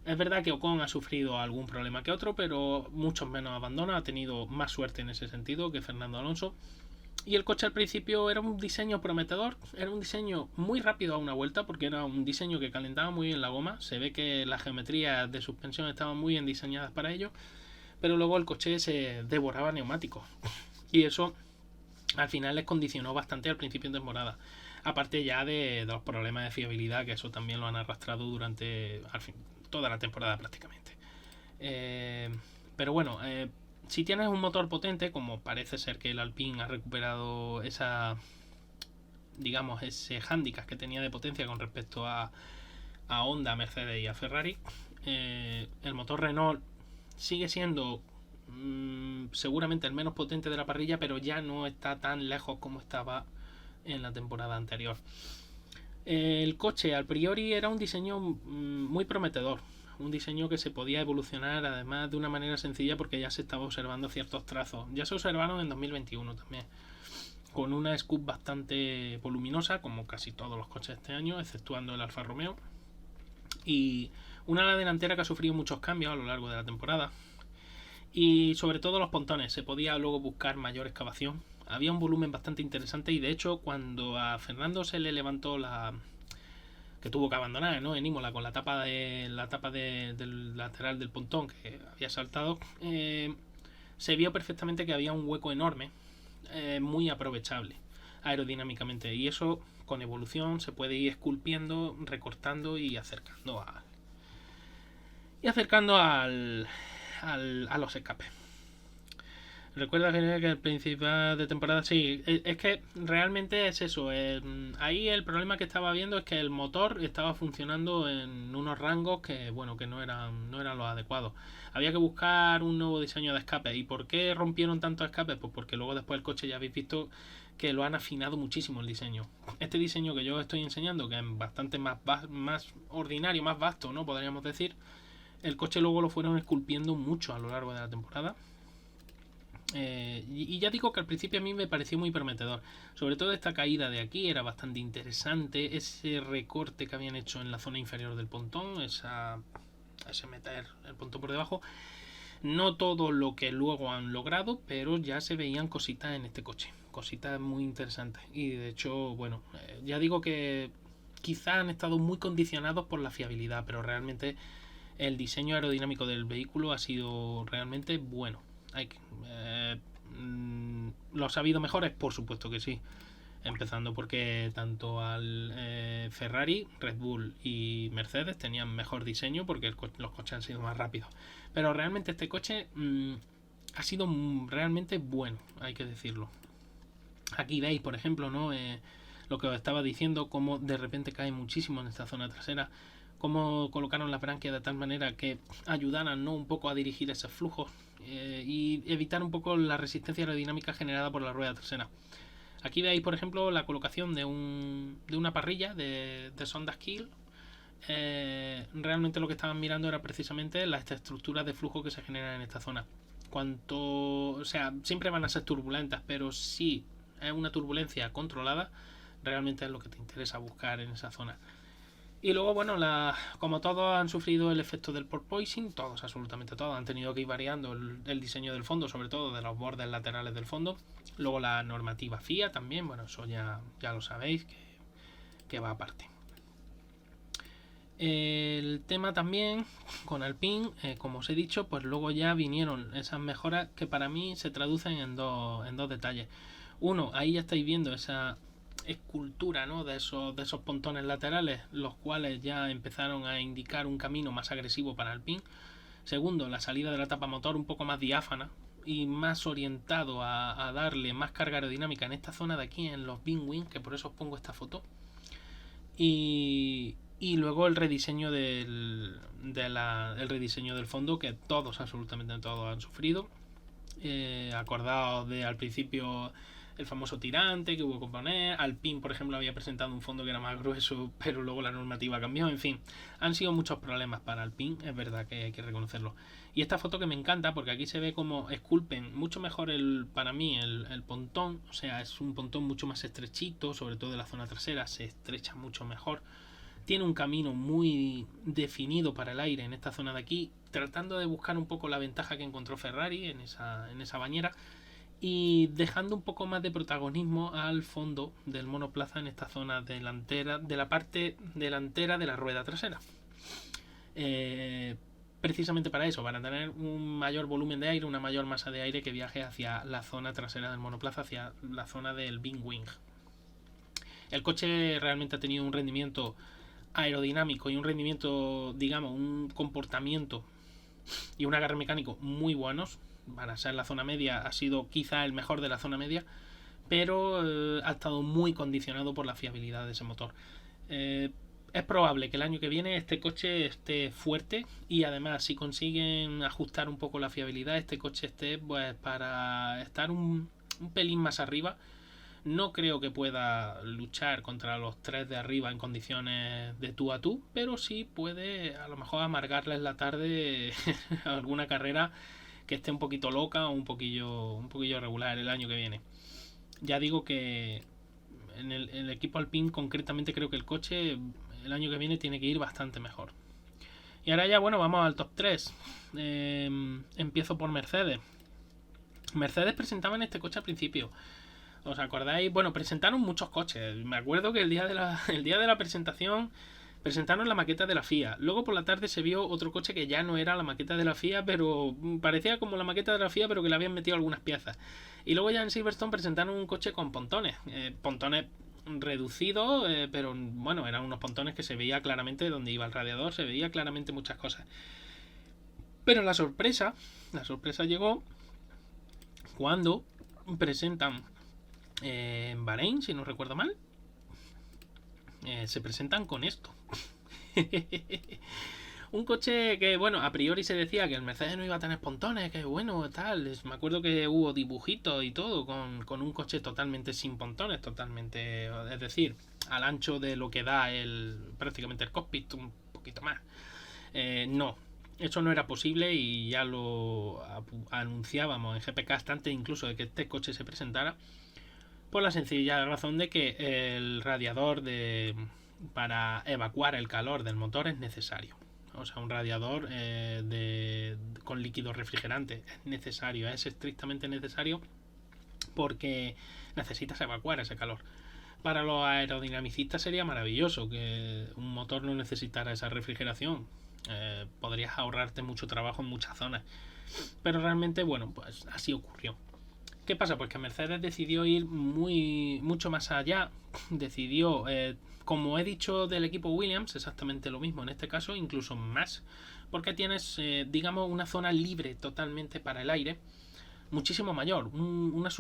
Es verdad que Ocon ha sufrido algún problema que otro, pero muchos menos abandonos, ha tenido más suerte en ese sentido que Fernando Alonso. Y el coche al principio era un diseño prometedor, era un diseño muy rápido a una vuelta, porque era un diseño que calentaba muy bien la goma. Se ve que las geometrías de suspensión estaban muy bien diseñadas para ello, pero luego el coche se devoraba neumáticos. Y eso al final les condicionó bastante al principio de temporada. Aparte ya de los problemas de fiabilidad, que eso también lo han arrastrado durante toda la temporada prácticamente. Pero bueno, si tienes un motor potente, como parece ser que el Alpine ha recuperado ese handicap que tenía de potencia con respecto a Honda, Mercedes y a Ferrari, el motor Renault sigue siendo seguramente el menos potente de la parrilla, pero ya no está tan lejos como estaba en la temporada anterior. El coche a priori era un diseño muy prometedor, un diseño que se podía evolucionar además de una manera sencilla, porque ya se estaba observando ciertos trazos. Ya se observaron en 2021 también, con una scoop bastante voluminosa, como casi todos los coches de este año, exceptuando el Alfa Romeo, y una ala delantera que ha sufrido muchos cambios a lo largo de la temporada. Y sobre todo los pontones, se podía luego buscar mayor excavación. Había un volumen bastante interesante, y de hecho cuando a Fernando se le levantó que tuvo que abandonar, ¿no?, en Imola, con la tapa del lateral del pontón que había saltado, se vio perfectamente que había un hueco enorme, muy aprovechable aerodinámicamente, y eso con evolución se puede ir esculpiendo, recortando y acercando a los escapes. Recuerda que el principal de temporada, sí, es que realmente es eso. Ahí el problema que estaba viendo es que el motor estaba funcionando en unos rangos que, bueno, que no eran los adecuados. Había que buscar un nuevo diseño de escape. ¿Y por qué rompieron tantos escapes? Pues porque luego después el coche ya habéis visto que lo han afinado muchísimo el diseño. Este diseño que yo os estoy enseñando, que es bastante más ordinario, más vasto, ¿no?, podríamos decir, el coche luego lo fueron esculpiendo mucho a lo largo de la temporada. Y ya digo que al principio a mí me pareció muy prometedor. Sobre todo esta caída de aquí era bastante interesante. Ese recorte que habían hecho en la zona inferior del pontón, ese meter el pontón por debajo. No todo lo que luego han logrado, pero ya se veían cositas en este coche. Cositas muy interesantes. Y de hecho, bueno, ya digo que quizás han estado muy condicionados por la fiabilidad, pero realmente el diseño aerodinámico del vehículo ha sido realmente bueno. ¿Los ha habido mejores? Por supuesto que sí. Empezando porque tanto al Ferrari, Red Bull y Mercedes tenían mejor diseño, porque los coches han sido más rápidos. Pero realmente este coche ha sido realmente bueno, hay que decirlo. Aquí veis, por ejemplo, ¿no?, lo que os estaba diciendo, cómo de repente cae muchísimo en esta zona trasera, cómo colocaron la branquia de tal manera que ayudaran, ¿no?, un poco a dirigir esos flujos y evitar un poco la resistencia aerodinámica generada por la rueda trasera. Aquí veis, por ejemplo, la colocación de una parrilla de Sonda Kill. Realmente lo que estaban mirando era precisamente las estructuras de flujo que se generan en esta zona. O sea, siempre van a ser turbulentas, pero si es una turbulencia controlada, realmente es lo que te interesa buscar en esa zona. Y luego, bueno, como todos han sufrido el efecto del porpoising, todos, absolutamente todos, han tenido que ir variando el diseño del fondo, sobre todo de los bordes laterales del fondo. Luego la normativa FIA también, bueno, eso ya lo sabéis, que va aparte. El tema también con Alpine, como os he dicho, pues luego ya vinieron esas mejoras que para mí se traducen en dos detalles. Uno, ahí ya estáis viendo esa escultura, ¿no?, de esos pontones laterales, los cuales ya empezaron a indicar un camino más agresivo para Alpine. Segundo, la salida de la tapa motor un poco más diáfana y más orientado a darle más carga aerodinámica en esta zona de aquí, en los wing, que por eso os pongo esta foto. Y Y luego el rediseño el rediseño del fondo, que absolutamente todos han sufrido. Acordaos de al principio el famoso tirante que hubo que poner. Alpine, por ejemplo, había presentado un fondo que era más grueso, pero luego la normativa cambió. En fin, han sido muchos problemas para Alpine, es verdad que hay que reconocerlo. Y esta foto que me encanta, porque aquí se ve como esculpen mucho mejor para mí el pontón. O sea, es un pontón mucho más estrechito, sobre todo en la zona trasera, se estrecha mucho mejor. Tiene un camino muy definido para el aire en esta zona de aquí, tratando de buscar un poco la ventaja que encontró Ferrari en esa bañera, y dejando un poco más de protagonismo al fondo del monoplaza en esta zona delantera, de la parte delantera de la rueda trasera. Precisamente para eso, para tener un mayor volumen de aire, una mayor masa de aire que viaje hacia la zona trasera del monoplaza, hacia la zona del Wing Wing. El coche realmente ha tenido un rendimiento aerodinámico y un rendimiento, digamos, un comportamiento y un agarre mecánico muy buenos. Para ser la zona media, ha sido quizá el mejor de la zona media, pero ha estado muy condicionado por la fiabilidad de ese motor. Es probable que el año que viene este coche esté fuerte, y además si consiguen ajustar un poco la fiabilidad, este coche esté pues para estar un pelín más arriba. No creo que pueda luchar contra los tres de arriba en condiciones de tú a tú, pero sí puede a lo mejor amargarles la tarde a alguna carrera que esté un poquito loca o un poquillo regular el año que viene. Ya digo que en el equipo Alpine concretamente creo que el coche el año que viene tiene que ir bastante mejor. Y ahora ya, bueno, vamos al top 3. Empiezo por Mercedes. Mercedes presentaban este coche al principio. ¿Os acordáis? Bueno, presentaron muchos coches. Me acuerdo que el día de la presentación presentaron la maqueta de la FIA. Luego por la tarde se vio otro coche que ya no era la maqueta de la FIA, pero parecía como la maqueta de la FIA, pero que le habían metido algunas piezas. Y luego ya en Silverstone presentaron un coche con pontones. Pontones reducidos, pero bueno, eran unos pontones que se veía claramente donde iba el radiador, se veía claramente muchas cosas. Pero la sorpresa llegó cuando presentan en Bahrein, si no recuerdo mal, se presentan con esto. Un coche que, bueno, a priori se decía que el Mercedes no iba a tener pontones, que bueno, tal. Me acuerdo que hubo dibujitos y todo con un coche totalmente sin pontones, totalmente, es decir, al ancho de lo que da prácticamente el cockpit, un poquito más. No, eso no era posible, y ya lo anunciábamos en GPK antes incluso de que este coche se presentara, por la sencilla razón de que el radiador para evacuar el calor del motor es necesario. O sea, un radiador con líquido refrigerante es necesario, es estrictamente necesario, porque necesitas evacuar ese calor. Para los aerodinamicistas sería maravilloso que un motor no necesitara esa refrigeración. Podrías ahorrarte mucho trabajo en muchas zonas. Pero realmente, bueno, pues así ocurrió. ¿Qué pasa? Pues que Mercedes decidió ir mucho más allá. Decidió, como he dicho del equipo Williams, exactamente lo mismo en este caso, incluso más, porque tienes, digamos, una zona libre totalmente para el aire, muchísimo mayor, unas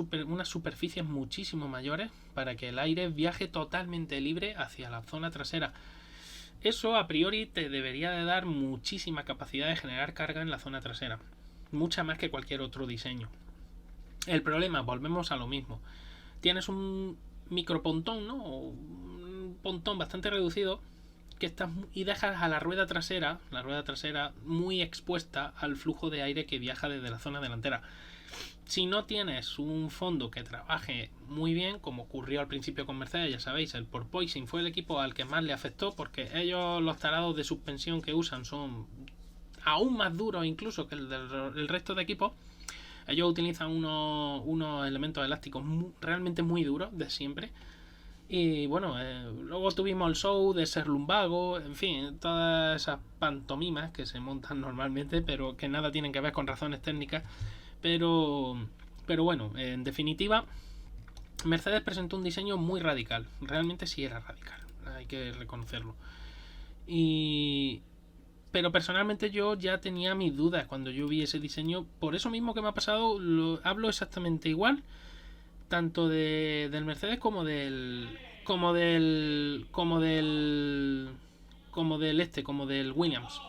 superficies muchísimo mayores para que el aire viaje totalmente libre hacia la zona trasera. Eso a priori te debería de dar muchísima capacidad de generar carga en la zona trasera, mucha más que cualquier otro diseño. El problema, volvemos a lo mismo. Tienes un micropontón, ¿no? O un pontón bastante reducido y dejas a la rueda trasera muy expuesta al flujo de aire que viaja desde la zona delantera. Si no tienes un fondo que trabaje muy bien, como ocurrió al principio con Mercedes, ya sabéis, el porpoising fue el equipo al que más le afectó, porque ellos, los tarados de suspensión que usan, son aún más duros incluso que el del resto de equipos. Ellos utilizan unos elementos elásticos realmente muy duros de siempre. Y bueno, luego tuvimos el show de Ser Lumbago, en fin, todas esas pantomimas que se montan normalmente, pero que nada tienen que ver con razones técnicas. Pero bueno, en definitiva, Mercedes presentó un diseño muy radical. Realmente sí era radical, hay que reconocerlo. Pero personalmente yo ya tenía mis dudas cuando yo vi ese diseño. Por eso mismo que me ha pasado, hablo exactamente igual, tanto del Mercedes como del como como del Williams.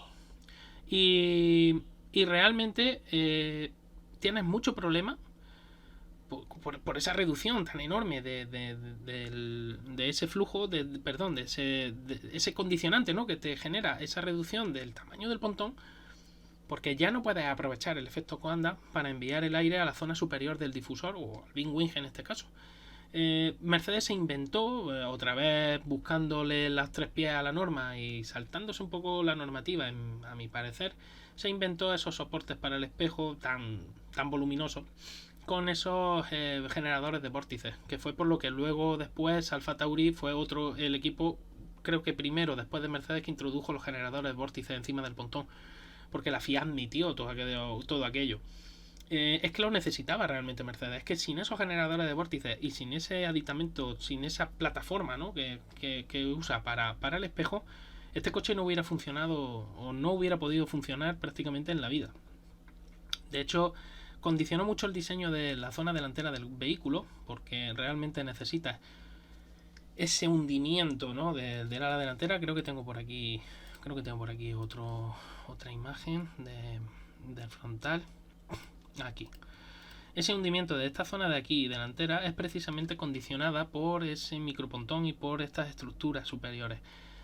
Y realmente tienes mucho problema por esa reducción tan enorme de ese flujo, de ese condicionante, ¿no?, que te genera esa reducción del tamaño del pontón, porque ya no puedes aprovechar el efecto Coanda para enviar el aire a la zona superior del difusor, o al wing en este caso. Mercedes se inventó, otra vez buscándole las tres pies a la norma y saltándose un poco la normativa, a mi parecer, se inventó esos soportes para el espejo tan voluminosos con esos generadores de vórtices, que fue por lo que luego después Alfa Tauri fue el equipo, creo que primero después de Mercedes, que introdujo los generadores de vórtices encima del pontón, porque la FIA admitió todo aquello. Es que lo necesitaba realmente Mercedes. Es que sin esos generadores de vórtices y sin ese aditamento, sin esa plataforma, ¿no?, que usa para el espejo, este coche no hubiera funcionado o no hubiera podido funcionar prácticamente en la vida. De hecho, condicionó mucho el diseño de la zona delantera del vehículo, porque realmente necesita ese hundimiento, ¿no?, del ala delantera. Creo que tengo por aquí otra imagen del frontal. Aquí. Ese hundimiento de esta zona de aquí delantera es precisamente condicionada por ese micropontón y por estas estructuras superiores.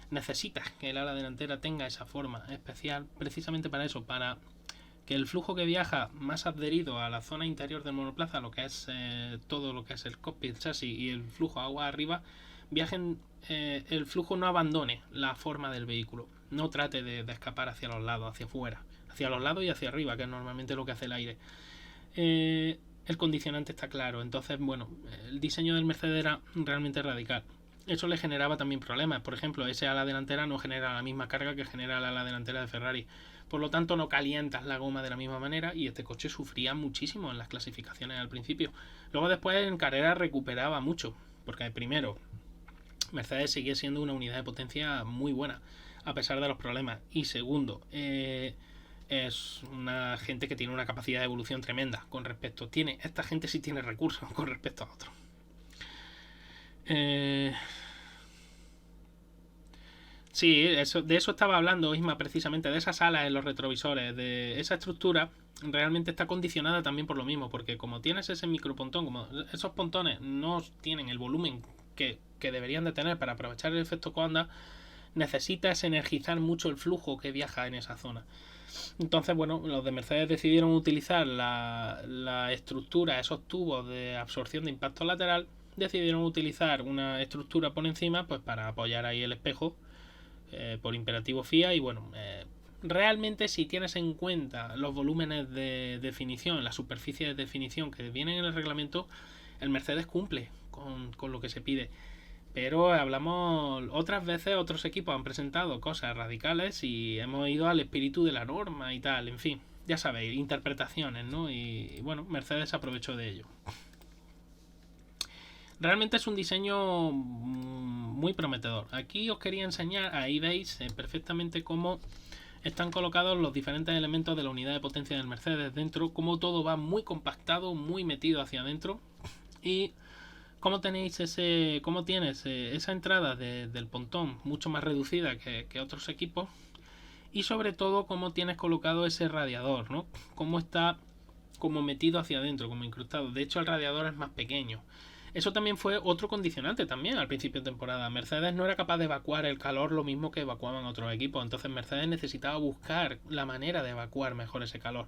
Necesitas que el ala delantera tenga esa forma especial precisamente para eso, para que el flujo que viaja más adherido a la zona interior del monoplaza, lo que es todo lo que es el cockpit, chasis y el flujo agua arriba, el flujo no abandone la forma del vehículo, no trate de escapar hacia los lados, hacia afuera, hacia los lados y hacia arriba, que es normalmente lo que hace el aire. El condicionante está claro. Entonces, bueno, el diseño del Mercedes era realmente radical. Eso le generaba también problemas. Por ejemplo, ese ala delantera no genera la misma carga que genera el ala delantera de Ferrari. Por lo tanto, no calientas la goma de la misma manera y este coche sufría muchísimo en las clasificaciones al principio. Luego después en carrera recuperaba mucho, porque primero, Mercedes sigue siendo una unidad de potencia muy buena, a pesar de los problemas. Y segundo, es una gente que tiene una capacidad de evolución tremenda con respecto. Esta gente sí tiene recursos con respecto a otros. Sí, de eso estaba hablando Isma, precisamente, de esas alas en los retrovisores, de esa estructura. Realmente está condicionada también por lo mismo, porque como tienes ese micropontón, como esos pontones no tienen el volumen que deberían de tener para aprovechar el efecto Coanda, necesitas energizar mucho el flujo que viaja en esa zona. Entonces, bueno, los de Mercedes decidieron utilizar la estructura, esos tubos de absorción de impacto lateral, decidieron utilizar una estructura por encima, pues para apoyar ahí el espejo por imperativo FIA. Y bueno, realmente si tienes en cuenta los volúmenes de definición, la superficie de definición que vienen en el reglamento, el Mercedes cumple con lo que se pide. Pero hablamos otras veces, otros equipos han presentado cosas radicales y hemos ido al espíritu de la norma y tal, en fin, ya sabéis, interpretaciones, ¿no? Y bueno, Mercedes aprovechó de ello. Realmente es un diseño muy prometedor. Aquí os quería enseñar, ahí veis perfectamente cómo están colocados los diferentes elementos de la unidad de potencia del Mercedes dentro, cómo todo va muy compactado, muy metido hacia adentro y cómo tienes esa entrada del pontón mucho más reducida que otros equipos, y sobre todo cómo tienes colocado ese radiador, ¿no? Cómo está como metido hacia adentro, como incrustado. De hecho, el radiador es más pequeño. Eso también fue otro condicionante también al principio de temporada. Mercedes no era capaz de evacuar el calor lo mismo que evacuaban otros equipos. Entonces Mercedes necesitaba buscar la manera de evacuar mejor ese calor.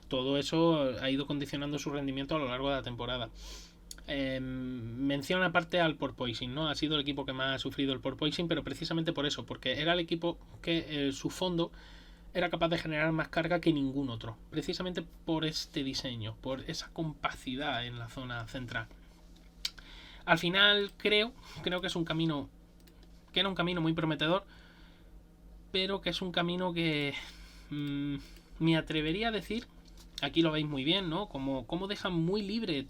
Todo eso ha ido condicionando su rendimiento a lo largo de la temporada. Menciona aparte al porpoising, ¿no? Ha sido el equipo que más ha sufrido el porpoising, pero precisamente por eso, porque era el equipo que su fondo era capaz de generar más carga que ningún otro, precisamente por este diseño, por esa compacidad en la zona central. Al final creo que es un camino que era un camino muy prometedor, pero que es un camino que me atrevería a decir. Aquí lo veis muy bien, ¿no? Como dejan muy libre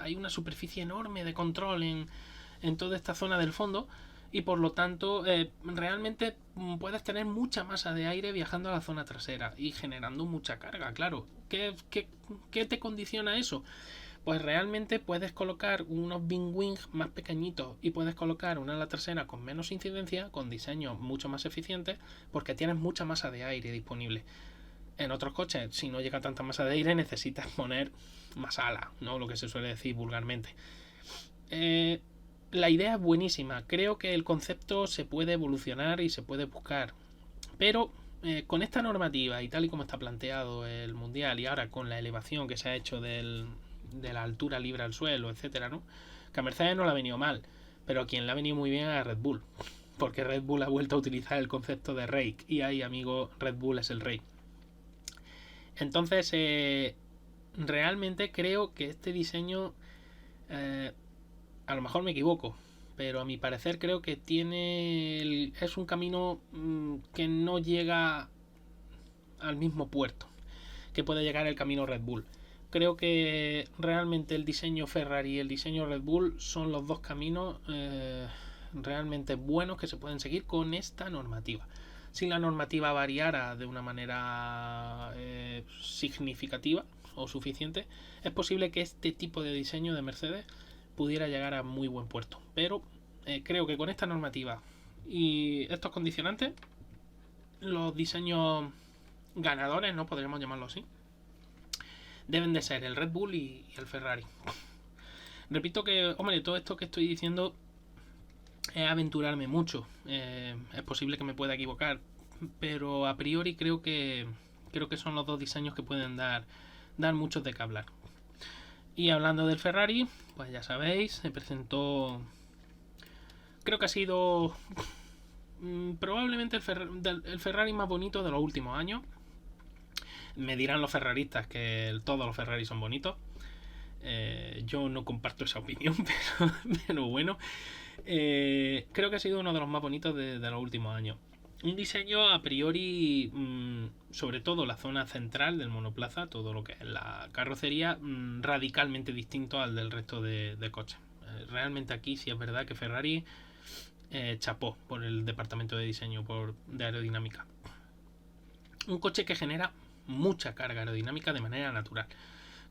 hay una superficie enorme de control en toda esta zona del fondo, y por lo tanto realmente puedes tener mucha masa de aire viajando a la zona trasera y generando mucha carga, claro. ¿Qué te condiciona eso? pues realmente puedes colocar unos wing más pequeñitos y puedes colocar una ala trasera con menos incidencia, con diseños mucho más eficientes, porque tienes mucha masa de aire disponible. En otros coches, si no llega tanta masa de aire, necesitas poner más ala, ¿no? Lo que se suele decir vulgarmente. La idea es buenísima. Creo que el concepto se puede evolucionar y se puede buscar. Pero con esta normativa y tal y como está planteado el mundial, y ahora con la elevación que se ha hecho de la altura libre al suelo, etcétera, ¿no? Que a Mercedes no le ha venido mal, pero a quien le ha venido muy bien a Red Bull, porque Red Bull ha vuelto a utilizar el concepto de rake, y ahí, amigo, Red Bull es el rey. Entonces, realmente creo que este diseño, a lo mejor me equivoco, pero a mi parecer creo que es un camino que no llega al mismo puerto que puede llegar el camino Red Bull. Creo que realmente el diseño Ferrari y el diseño Red Bull son los dos caminos realmente buenos que se pueden seguir con esta normativa. Si la normativa variara de una manera significativa o suficiente, es posible que este tipo de diseño de Mercedes pudiera llegar a muy buen puerto. Pero creo que con esta normativa y estos condicionantes, los diseños ganadores, no podríamos llamarlo así, deben de ser el Red Bull y el Ferrari. Repito que, hombre, todo esto que estoy diciendo es aventurarme mucho. Es posible que me pueda equivocar, pero a priori creo que son los dos diseños que pueden dar mucho de qué hablar. Y hablando del Ferrari, pues ya sabéis, se presentó, creo que ha sido probablemente el Ferrari más bonito de los últimos años. Me dirán los ferraristas que todos los Ferrari son bonitos. Yo no comparto esa opinión, pero bueno, creo que ha sido uno de los más bonitos de los últimos años. Un diseño a priori, sobre todo la zona central del monoplaza, todo lo que es la carrocería, radicalmente distinto al del resto de coches. Realmente aquí sí es verdad que Ferrari chapó por el departamento de diseño de aerodinámica. Un coche que genera mucha carga aerodinámica de manera natural,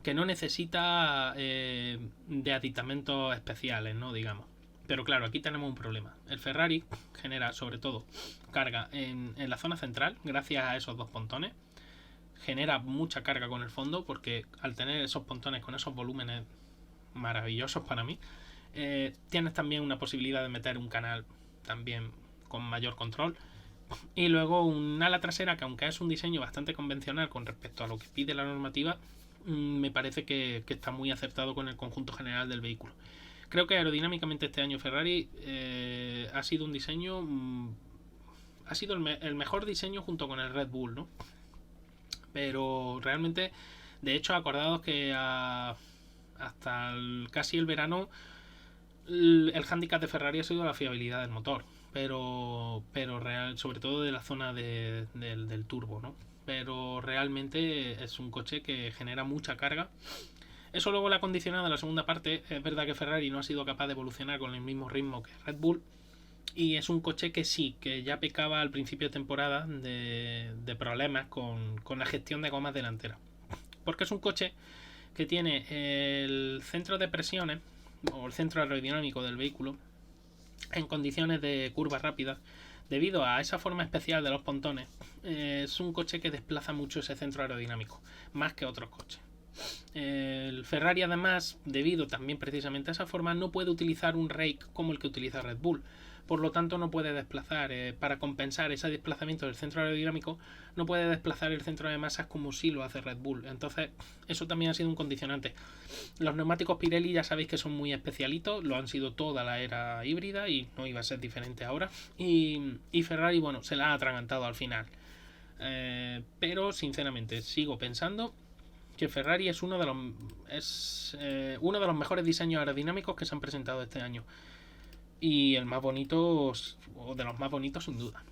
que no necesita de aditamentos especiales, ¿no? Digamos. Pero claro, aquí tenemos un problema. El Ferrari genera sobre todo carga en la zona central, gracias a esos dos pontones. Genera mucha carga con el fondo, porque al tener esos pontones con esos volúmenes maravillosos para mí, tienes también una posibilidad de meter un canal también con mayor control. Y luego un ala trasera que, aunque es un diseño bastante convencional con respecto a lo que pide la normativa, me parece que está muy acertado con el conjunto general del vehículo. Creo que aerodinámicamente este año Ferrari ha sido un diseño, ha sido el mejor diseño junto con el Red Bull, ¿no? Pero realmente, de hecho, acordados que hasta casi el verano el hándicap de Ferrari ha sido la fiabilidad del motor, pero sobre todo de la zona del turbo, ¿no? Pero realmente es un coche que genera mucha carga. Eso luego le ha condicionado a la segunda parte. Es verdad que Ferrari no ha sido capaz de evolucionar con el mismo ritmo que Red Bull, y es un coche que sí, que ya pecaba al principio de temporada de problemas con la gestión de gomas delanteras, porque es un coche que tiene el centro de presiones o el centro aerodinámico del vehículo en condiciones de curvas rápidas. Debido a esa forma especial de los pontones, es un coche que desplaza mucho ese centro aerodinámico, más que otros coches. El Ferrari, además, debido también precisamente a esa forma, no puede utilizar un rake como el que utiliza Red Bull. Por lo tanto, no puede desplazar, para compensar ese desplazamiento del centro aerodinámico, no puede desplazar el centro de masas como sí lo hace Red Bull. Entonces, eso también ha sido un condicionante. Los neumáticos Pirelli ya sabéis que son muy especialitos, lo han sido toda la era híbrida y no iba a ser diferente ahora. Y Ferrari, bueno, se la ha atragantado al final. Pero, sinceramente, sigo pensando que Ferrari es uno de los mejores diseños aerodinámicos que se han presentado este año, y el más bonito, o de los más bonitos sin duda.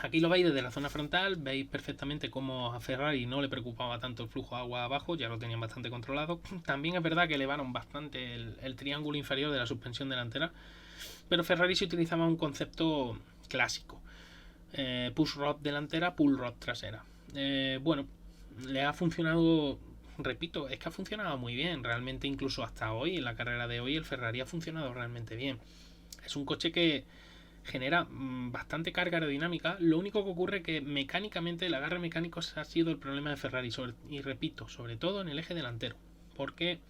Aquí lo veis desde la zona frontal, veis perfectamente cómo a Ferrari no le preocupaba tanto el flujo de agua abajo, ya lo tenían bastante controlado. También es verdad que elevaron bastante el triángulo inferior de la suspensión delantera, pero Ferrari se utilizaba un concepto clásico: push rod delantera, pull rod trasera. Bueno, le ha funcionado repito, es que ha funcionado muy bien. Realmente incluso hasta hoy, en la carrera de hoy, el Ferrari ha funcionado realmente bien. Es un coche que genera bastante carga aerodinámica. Lo único que ocurre es que mecánicamente el agarre mecánico ha sido el problema de Ferrari. Y repito, sobre todo en el eje delantero. Porque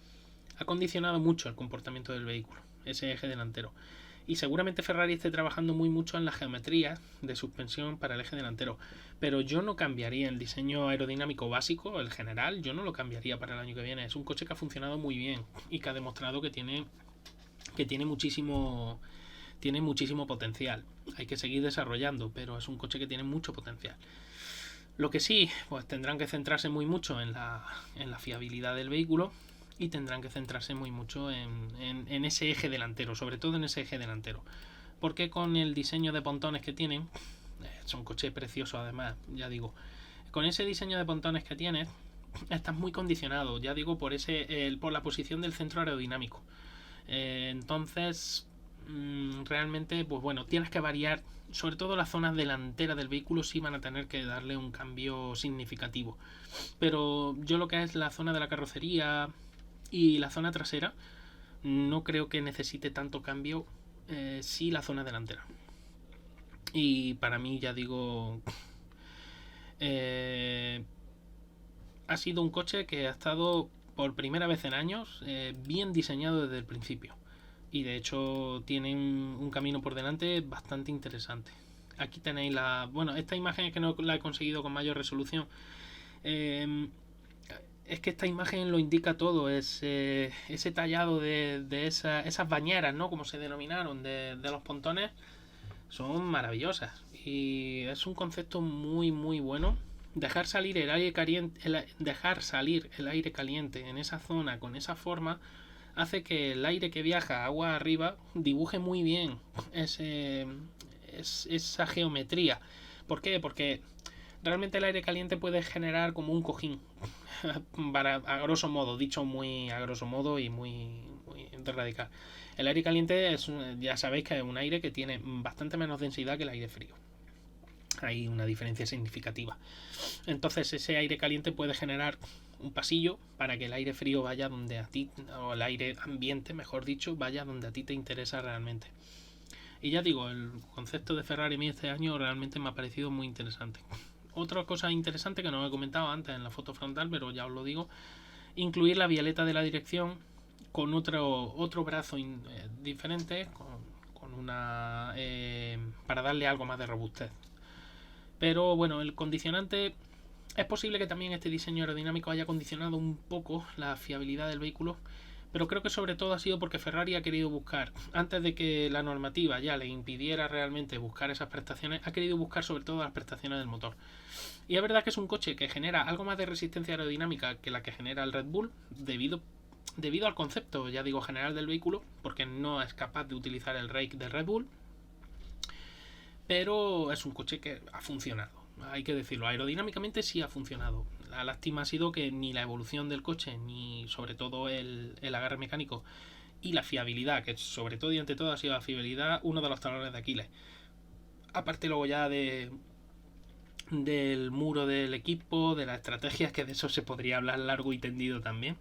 ha condicionado mucho el comportamiento del vehículo, ese eje delantero. Y seguramente Ferrari esté trabajando muy mucho en la geometría de suspensión para el eje delantero. Pero yo no cambiaría el diseño aerodinámico básico, el general, yo no lo cambiaría para el año que viene. Es un coche que ha funcionado muy bien y que ha demostrado que tiene muchísimo potencial. Hay que seguir desarrollando, pero es un coche que tiene mucho potencial. Lo que sí, pues tendrán que centrarse muy mucho en la fiabilidad del vehículo y tendrán que centrarse muy mucho en ese eje delantero, sobre todo en ese eje delantero. Porque con el diseño de pontones que tienen, es un coche precioso además, ya digo, con ese diseño de pontones que tienes, estás muy condicionado, ya digo, por la posición del centro aerodinámico. Entonces, realmente, pues bueno, tienes que variar. Sobre todo las zonas delanteras del vehículo sí van a tener que darle un cambio significativo. Pero yo lo que es la zona de la carrocería y la zona trasera, no creo que necesite tanto cambio, sí la zona delantera. Y para mí, ya digo, ha sido un coche que ha estado por primera vez en años bien diseñado desde el principio. Y de hecho tiene un camino por delante bastante interesante. Aquí tenéis esta imagen es que no la he conseguido con mayor resolución. Es que esta imagen lo indica todo. Ese tallado de esas bañeras, ¿no? Como se denominaron, de los pontones, son maravillosas. Y es un concepto muy, muy bueno. Dejar salir el aire caliente en esa zona con esa forma hace que el aire que viaja agua arriba dibuje muy bien esa geometría. ¿Por qué? Porque realmente el aire caliente puede generar como un cojín, a grosso modo, dicho muy a grosso modo y muy radical. El aire caliente ya sabéis que es un aire que tiene bastante menos densidad que el aire frío. Hay una diferencia significativa. Entonces ese aire caliente puede generar un pasillo para que el aire frío vaya donde a ti, o el aire ambiente, mejor dicho, vaya donde a ti te interesa realmente. Y ya digo, el concepto de Ferrari a mí este año realmente me ha parecido muy interesante. Otra cosa interesante que no he comentado antes en la foto frontal, pero ya os lo digo, incluir la violeta de la dirección con otro brazo diferente, con una para darle algo más de robustez. Pero bueno, el condicionante, es posible que también este diseño aerodinámico haya condicionado un poco la fiabilidad del vehículo, pero creo que sobre todo ha sido porque Ferrari ha querido buscar, antes de que la normativa ya le impidiera realmente buscar esas prestaciones, ha querido buscar sobre todo las prestaciones del motor. Y es verdad que es un coche que genera algo más de resistencia aerodinámica que la que genera el Red Bull, debido al concepto, ya digo, general del vehículo, porque no es capaz de utilizar el rake del Red Bull, pero es un coche que ha funcionado, hay que decirlo, aerodinámicamente sí ha funcionado. La lástima ha sido que ni la evolución del coche, ni sobre todo el agarre mecánico y la fiabilidad, que sobre todo y ante todo ha sido la fiabilidad, uno de los talones de Aquiles. Aparte luego ya del muro del equipo, de las estrategias, que de eso se podría hablar largo y tendido también.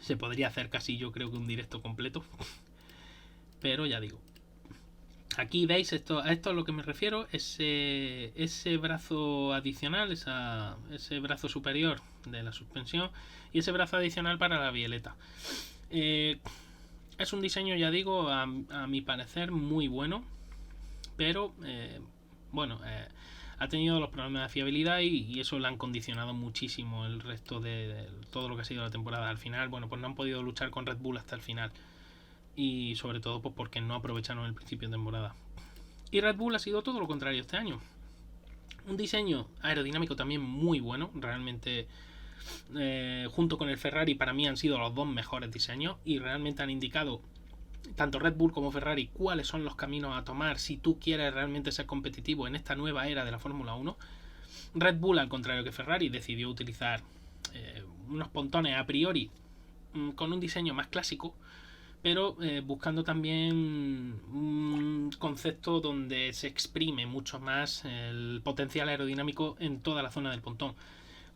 Se podría hacer casi, yo creo que un directo completo. Pero ya digo, aquí veis a esto a lo que me refiero, ese brazo adicional, ese brazo superior de la suspensión y ese brazo adicional para la violeta. Es un diseño, ya digo, a mi parecer muy bueno, pero ha tenido los problemas de fiabilidad y eso le han condicionado muchísimo el resto de todo lo que ha sido la temporada. Al final, bueno, pues no han podido luchar con Red Bull hasta el final. Y sobre todo pues porque no aprovecharon el principio de temporada. Y Red Bull ha sido todo lo contrario este año. Un diseño aerodinámico también muy bueno. Realmente, junto con el Ferrari, para mí han sido los dos mejores diseños. Y realmente han indicado, tanto Red Bull como Ferrari, cuáles son los caminos a tomar si tú quieres realmente ser competitivo en esta nueva era de la Fórmula 1. Red Bull, al contrario que Ferrari, decidió utilizar unos pontones a priori con un diseño más clásico, pero buscando también un concepto donde se exprime mucho más el potencial aerodinámico en toda la zona del pontón,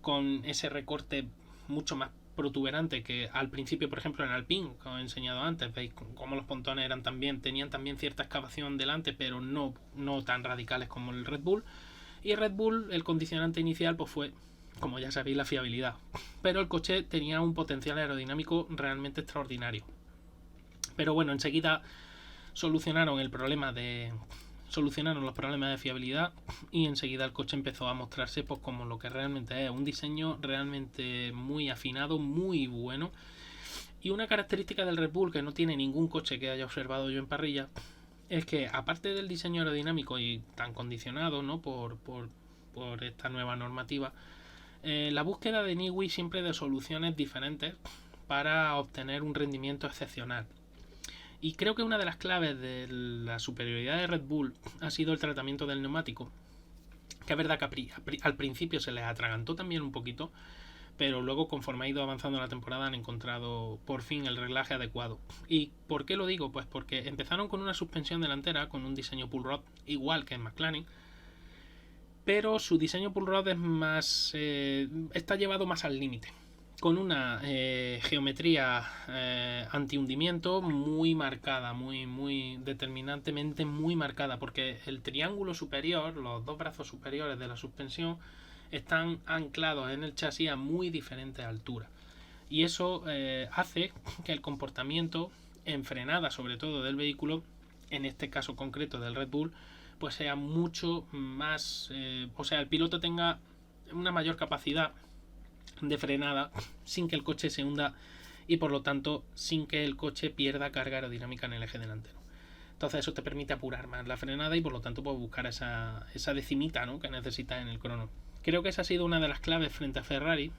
con ese recorte mucho más protuberante que al principio, por ejemplo, en Alpine, que os he enseñado antes. Veis cómo los pontones tenían también cierta excavación delante, pero no tan radicales como el Red Bull. Y Red Bull, el condicionante inicial, pues fue, como ya sabéis, la fiabilidad. Pero el coche tenía un potencial aerodinámico realmente extraordinario. Pero bueno, enseguida solucionaron los problemas de fiabilidad, y enseguida el coche empezó a mostrarse pues como lo que realmente es, un diseño realmente muy afinado, muy bueno. Y una característica del Red Bull que no tiene ningún coche que haya observado yo en parrilla es que, aparte del diseño aerodinámico y tan condicionado, ¿no?, por esta nueva normativa, la búsqueda de Newey siempre de soluciones diferentes para obtener un rendimiento excepcional. Y creo que una de las claves de la superioridad de Red Bull ha sido el tratamiento del neumático, que es verdad que al principio se les atragantó también un poquito, pero luego, conforme ha ido avanzando la temporada, han encontrado por fin el reglaje adecuado. ¿Y por qué lo digo? Pues porque empezaron con una suspensión delantera con un diseño pull rod igual que en McLaren, pero su diseño pull rod es más está llevado más al límite, con una geometría anti-hundimiento muy marcada, muy determinantemente muy marcada, porque el triángulo superior, los dos brazos superiores de la suspensión, están anclados en el chasis a muy diferente altura. Y eso hace que el comportamiento en frenada, sobre todo del vehículo, en este caso concreto del Red Bull, pues sea mucho más... o sea, el piloto tenga una mayor capacidad de frenada sin que el coche se hunda, y por lo tanto sin que el coche pierda carga aerodinámica en el eje delantero. Entonces eso te permite apurar más la frenada y por lo tanto puedes buscar esa decimita, ¿no?, que necesitas en el crono. Creo que esa ha sido una de las claves frente a Ferrari,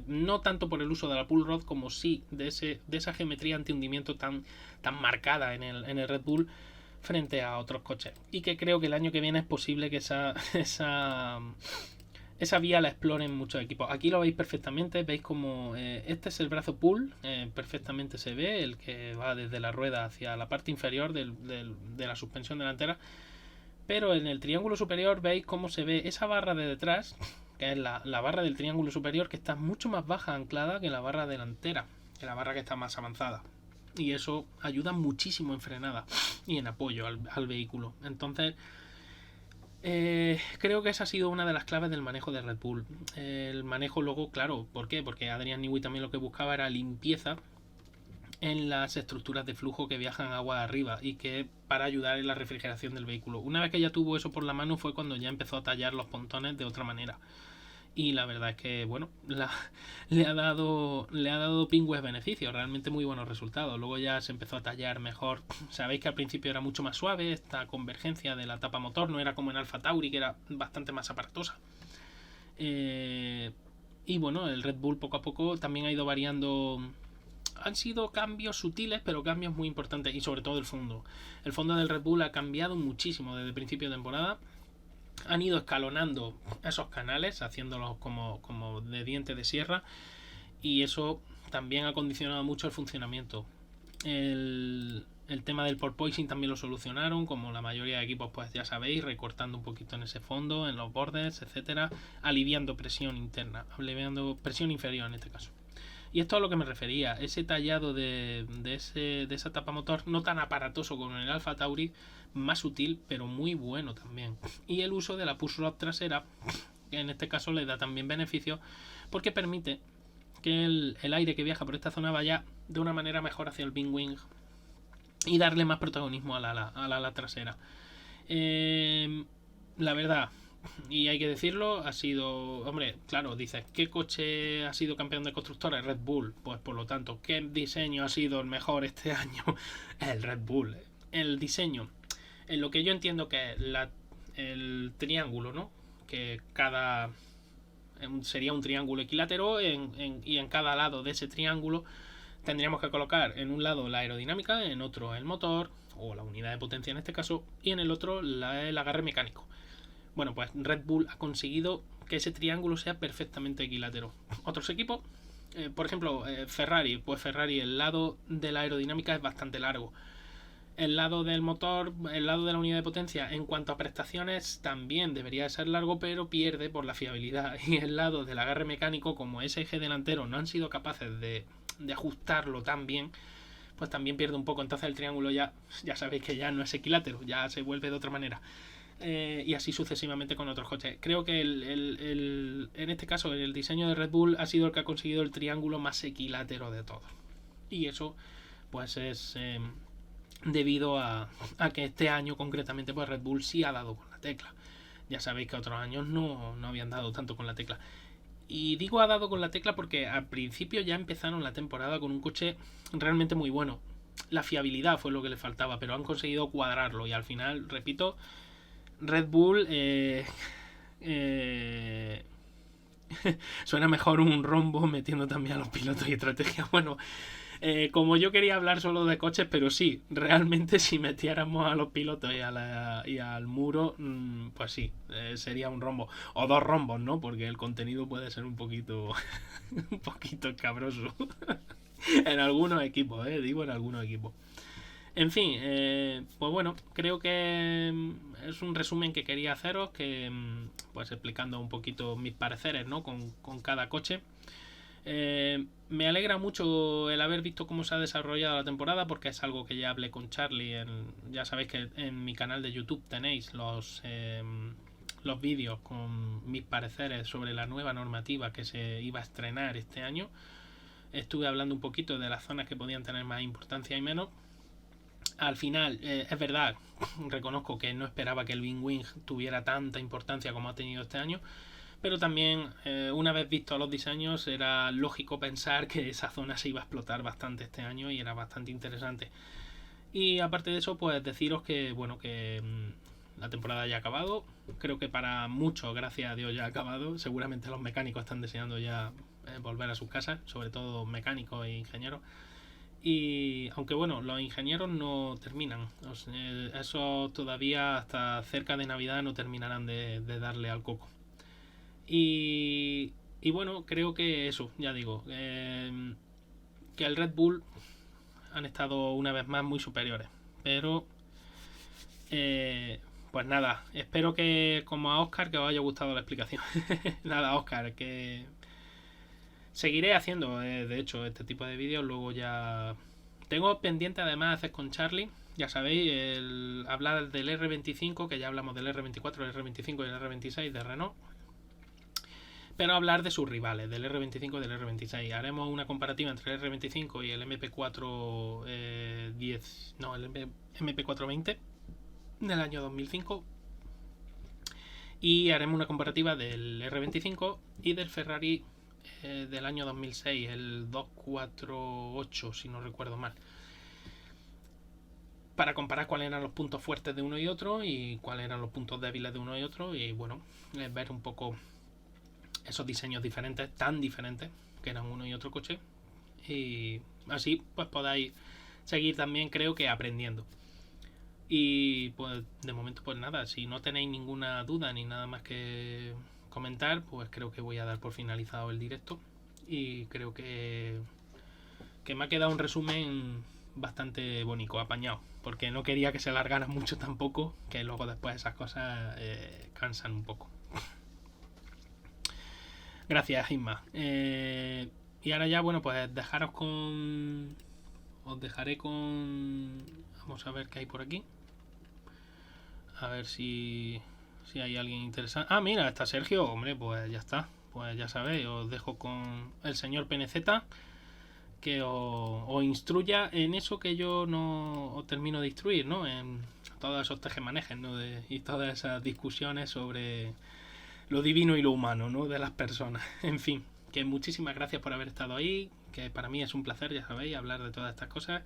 no tanto por el uso de la pull rod como sí de esa geometría antihundimiento tan marcada en el Red Bull frente a otros coches, y que creo que el año que viene es posible que esa vía la exploren muchos equipos. Aquí lo veis perfectamente, veis como este es el brazo pull, perfectamente se ve, el que va desde la rueda hacia la parte inferior de la suspensión delantera, pero en el triángulo superior veis cómo se ve esa barra de detrás, que es la barra del triángulo superior, que está mucho más baja anclada que la barra delantera, que la barra que está más avanzada. Y eso ayuda muchísimo en frenada y en apoyo al vehículo. Entonces, creo que esa ha sido una de las claves del manejo de Red Bull. El manejo luego, claro, ¿por qué? Porque Adrian Newey también lo que buscaba era limpieza en las estructuras de flujo que viajan agua arriba, y que para ayudar en la refrigeración del vehículo. Una vez que ya tuvo eso por la mano fue cuando ya empezó a tallar los pontones de otra manera. Y la verdad es que, bueno, le ha dado pingües beneficios, realmente muy buenos resultados. Luego ya se empezó a tallar mejor. Sabéis que al principio era mucho más suave, esta convergencia de la tapa motor no era como en Alfa Tauri, que era bastante más aparatosa. Y bueno, el Red Bull poco a poco también ha ido variando. Han sido cambios sutiles, pero cambios muy importantes, y sobre todo el fondo. El fondo del Red Bull ha cambiado muchísimo desde el principio de temporada. Han ido escalonando esos canales, haciéndolos como de diente de sierra, y eso también ha condicionado mucho el funcionamiento. El tema del porpoising también lo solucionaron, como la mayoría de equipos, pues ya sabéis, recortando un poquito en ese fondo, en los bordes, etcétera, aliviando presión interna, aliviando presión inferior en este caso. Y esto es a lo que me refería, ese tallado de esa tapa motor, no tan aparatoso como en el Alfa Tauri, más sutil, pero muy bueno también. Y el uso de la push rod trasera, que en este caso le da también beneficio, porque permite que el aire que viaja por esta zona vaya de una manera mejor hacia el wing wing y darle más protagonismo al ala trasera. La verdad, y hay que decirlo, ha sido... Hombre, claro, dices, ¿qué coche ha sido campeón de constructores? Red Bull. Pues por lo tanto, ¿qué diseño ha sido el mejor este año? El Red Bull. El diseño, en lo que yo entiendo que es el triángulo, ¿no? Que sería un triángulo equilátero, y en cada lado de ese triángulo tendríamos que colocar en un lado la aerodinámica, en otro el motor, o la unidad de potencia en este caso, y en el otro el agarre mecánico. Bueno, pues Red Bull ha conseguido que ese triángulo sea perfectamente equilátero. Otros equipos, por ejemplo, Ferrari, pues Ferrari, el lado de la aerodinámica es bastante largo. El lado del motor, el lado de la unidad de potencia, en cuanto a prestaciones, también debería ser largo, pero pierde por la fiabilidad. Y el lado del agarre mecánico, como ese eje delantero no han sido capaces de ajustarlo tan bien, pues también pierde un poco. Entonces el triángulo ya sabéis que ya no es equilátero, ya se vuelve de otra manera. Y así sucesivamente con otros coches. Creo que en este caso el diseño de Red Bull ha sido el que ha conseguido el triángulo más equilátero de todos. Y eso pues es debido a que este año concretamente pues Red Bull sí ha dado con la tecla. Ya sabéis que otros años no habían dado tanto con la tecla. Y digo ha dado con la tecla porque al principio ya empezaron la temporada con un coche realmente muy bueno. La fiabilidad fue lo que le faltaba, pero han conseguido cuadrarlo y al final, repito, Red Bull suena mejor un rombo metiendo también a los pilotos y estrategia. Bueno, como yo quería hablar solo de coches, pero sí, realmente si metiéramos a los pilotos y al muro, pues sí, sería un rombo. O dos rombos, ¿no? Porque el contenido puede ser un poquito un poquito escabroso. En algunos equipos, digo en algunos equipos. En fin, pues bueno, creo que es un resumen que quería haceros, que pues explicando un poquito mis pareceres, ¿no? Con cada coche. Me alegra mucho el haber visto cómo se ha desarrollado la temporada, porque es algo que ya hablé con Charlie. Ya sabéis que en mi canal de YouTube tenéis los vídeos con mis pareceres sobre la nueva normativa que se iba a estrenar este año. Estuve hablando un poquito de las zonas que podían tener más importancia y menos. Al final, es verdad, reconozco que no esperaba que el Wing Wing tuviera tanta importancia como ha tenido este año, pero también, una vez visto los diseños, era lógico pensar que esa zona se iba a explotar bastante este año y era bastante interesante. Y aparte de eso, pues deciros que, bueno, que la temporada ya ha acabado. Creo que para muchos, gracias a Dios, ya ha acabado. Seguramente los mecánicos están deseando ya volver a sus casas, sobre todo mecánicos e ingenieros. Y aunque bueno, los ingenieros no terminan. Eso todavía hasta cerca de Navidad no terminarán de darle al coco. Y bueno, creo que eso, ya digo, que el Red Bull han estado una vez más muy superiores. Pero, pues nada, espero que como a Oscar que os haya gustado la explicación. Nada, Oscar, que seguiré haciendo, de hecho, este tipo de vídeos. Luego ya tengo pendiente además hacer con Charlie, ya sabéis, el hablar del R25, que ya hablamos del R24, el R25 y el R26 de Renault. Pero hablar de sus rivales, del R25 y del R26. Haremos una comparativa entre el R25 y el MP4 10, no, el MP420 del año 2005. Y haremos una comparativa del R25 y del Ferrari del año 2006, el 248, si no recuerdo mal, para comparar cuáles eran los puntos fuertes de uno y otro y cuáles eran los puntos débiles de uno y otro, y bueno, ver un poco esos diseños diferentes, tan diferentes que eran uno y otro coche, y así pues podáis seguir también, creo que aprendiendo. Y pues de momento pues nada, si no tenéis ninguna duda ni nada más que comentar, pues creo que voy a dar por finalizado el directo. Y creo que me ha quedado un resumen bastante bonito, apañado, porque no quería que se alargara mucho tampoco, que luego después esas cosas cansan un poco. Gracias, Isma. Y ahora ya, bueno, pues os dejaré con... Vamos a ver qué hay por aquí. A ver si hay alguien interesante. Ah, mira, está Sergio. Hombre, pues ya está. Pues ya sabéis, os dejo con el señor PNZ, que os instruya en eso que yo no os termino de instruir, ¿no? En todos esos tejemanejes, ¿no? Y todas esas discusiones sobre lo divino y lo humano, ¿no? De las personas. En fin, que muchísimas gracias por haber estado ahí, que para mí es un placer, ya sabéis, hablar de todas estas cosas.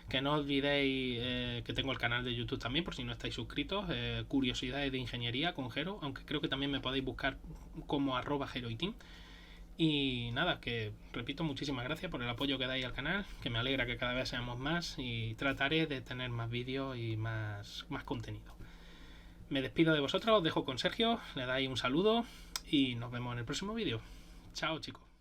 Que no olvidéis que tengo el canal de YouTube también, por si no estáis suscritos, Curiosidades de Ingeniería con Jero, aunque creo que también me podéis buscar como @JeroIteam. Y nada, que repito, muchísimas gracias por el apoyo que dais al canal, que me alegra que cada vez seamos más, y trataré de tener más vídeos y más contenido. Me despido de vosotros, os dejo con Sergio, le dais un saludo y nos vemos en el próximo vídeo. Chao, chicos.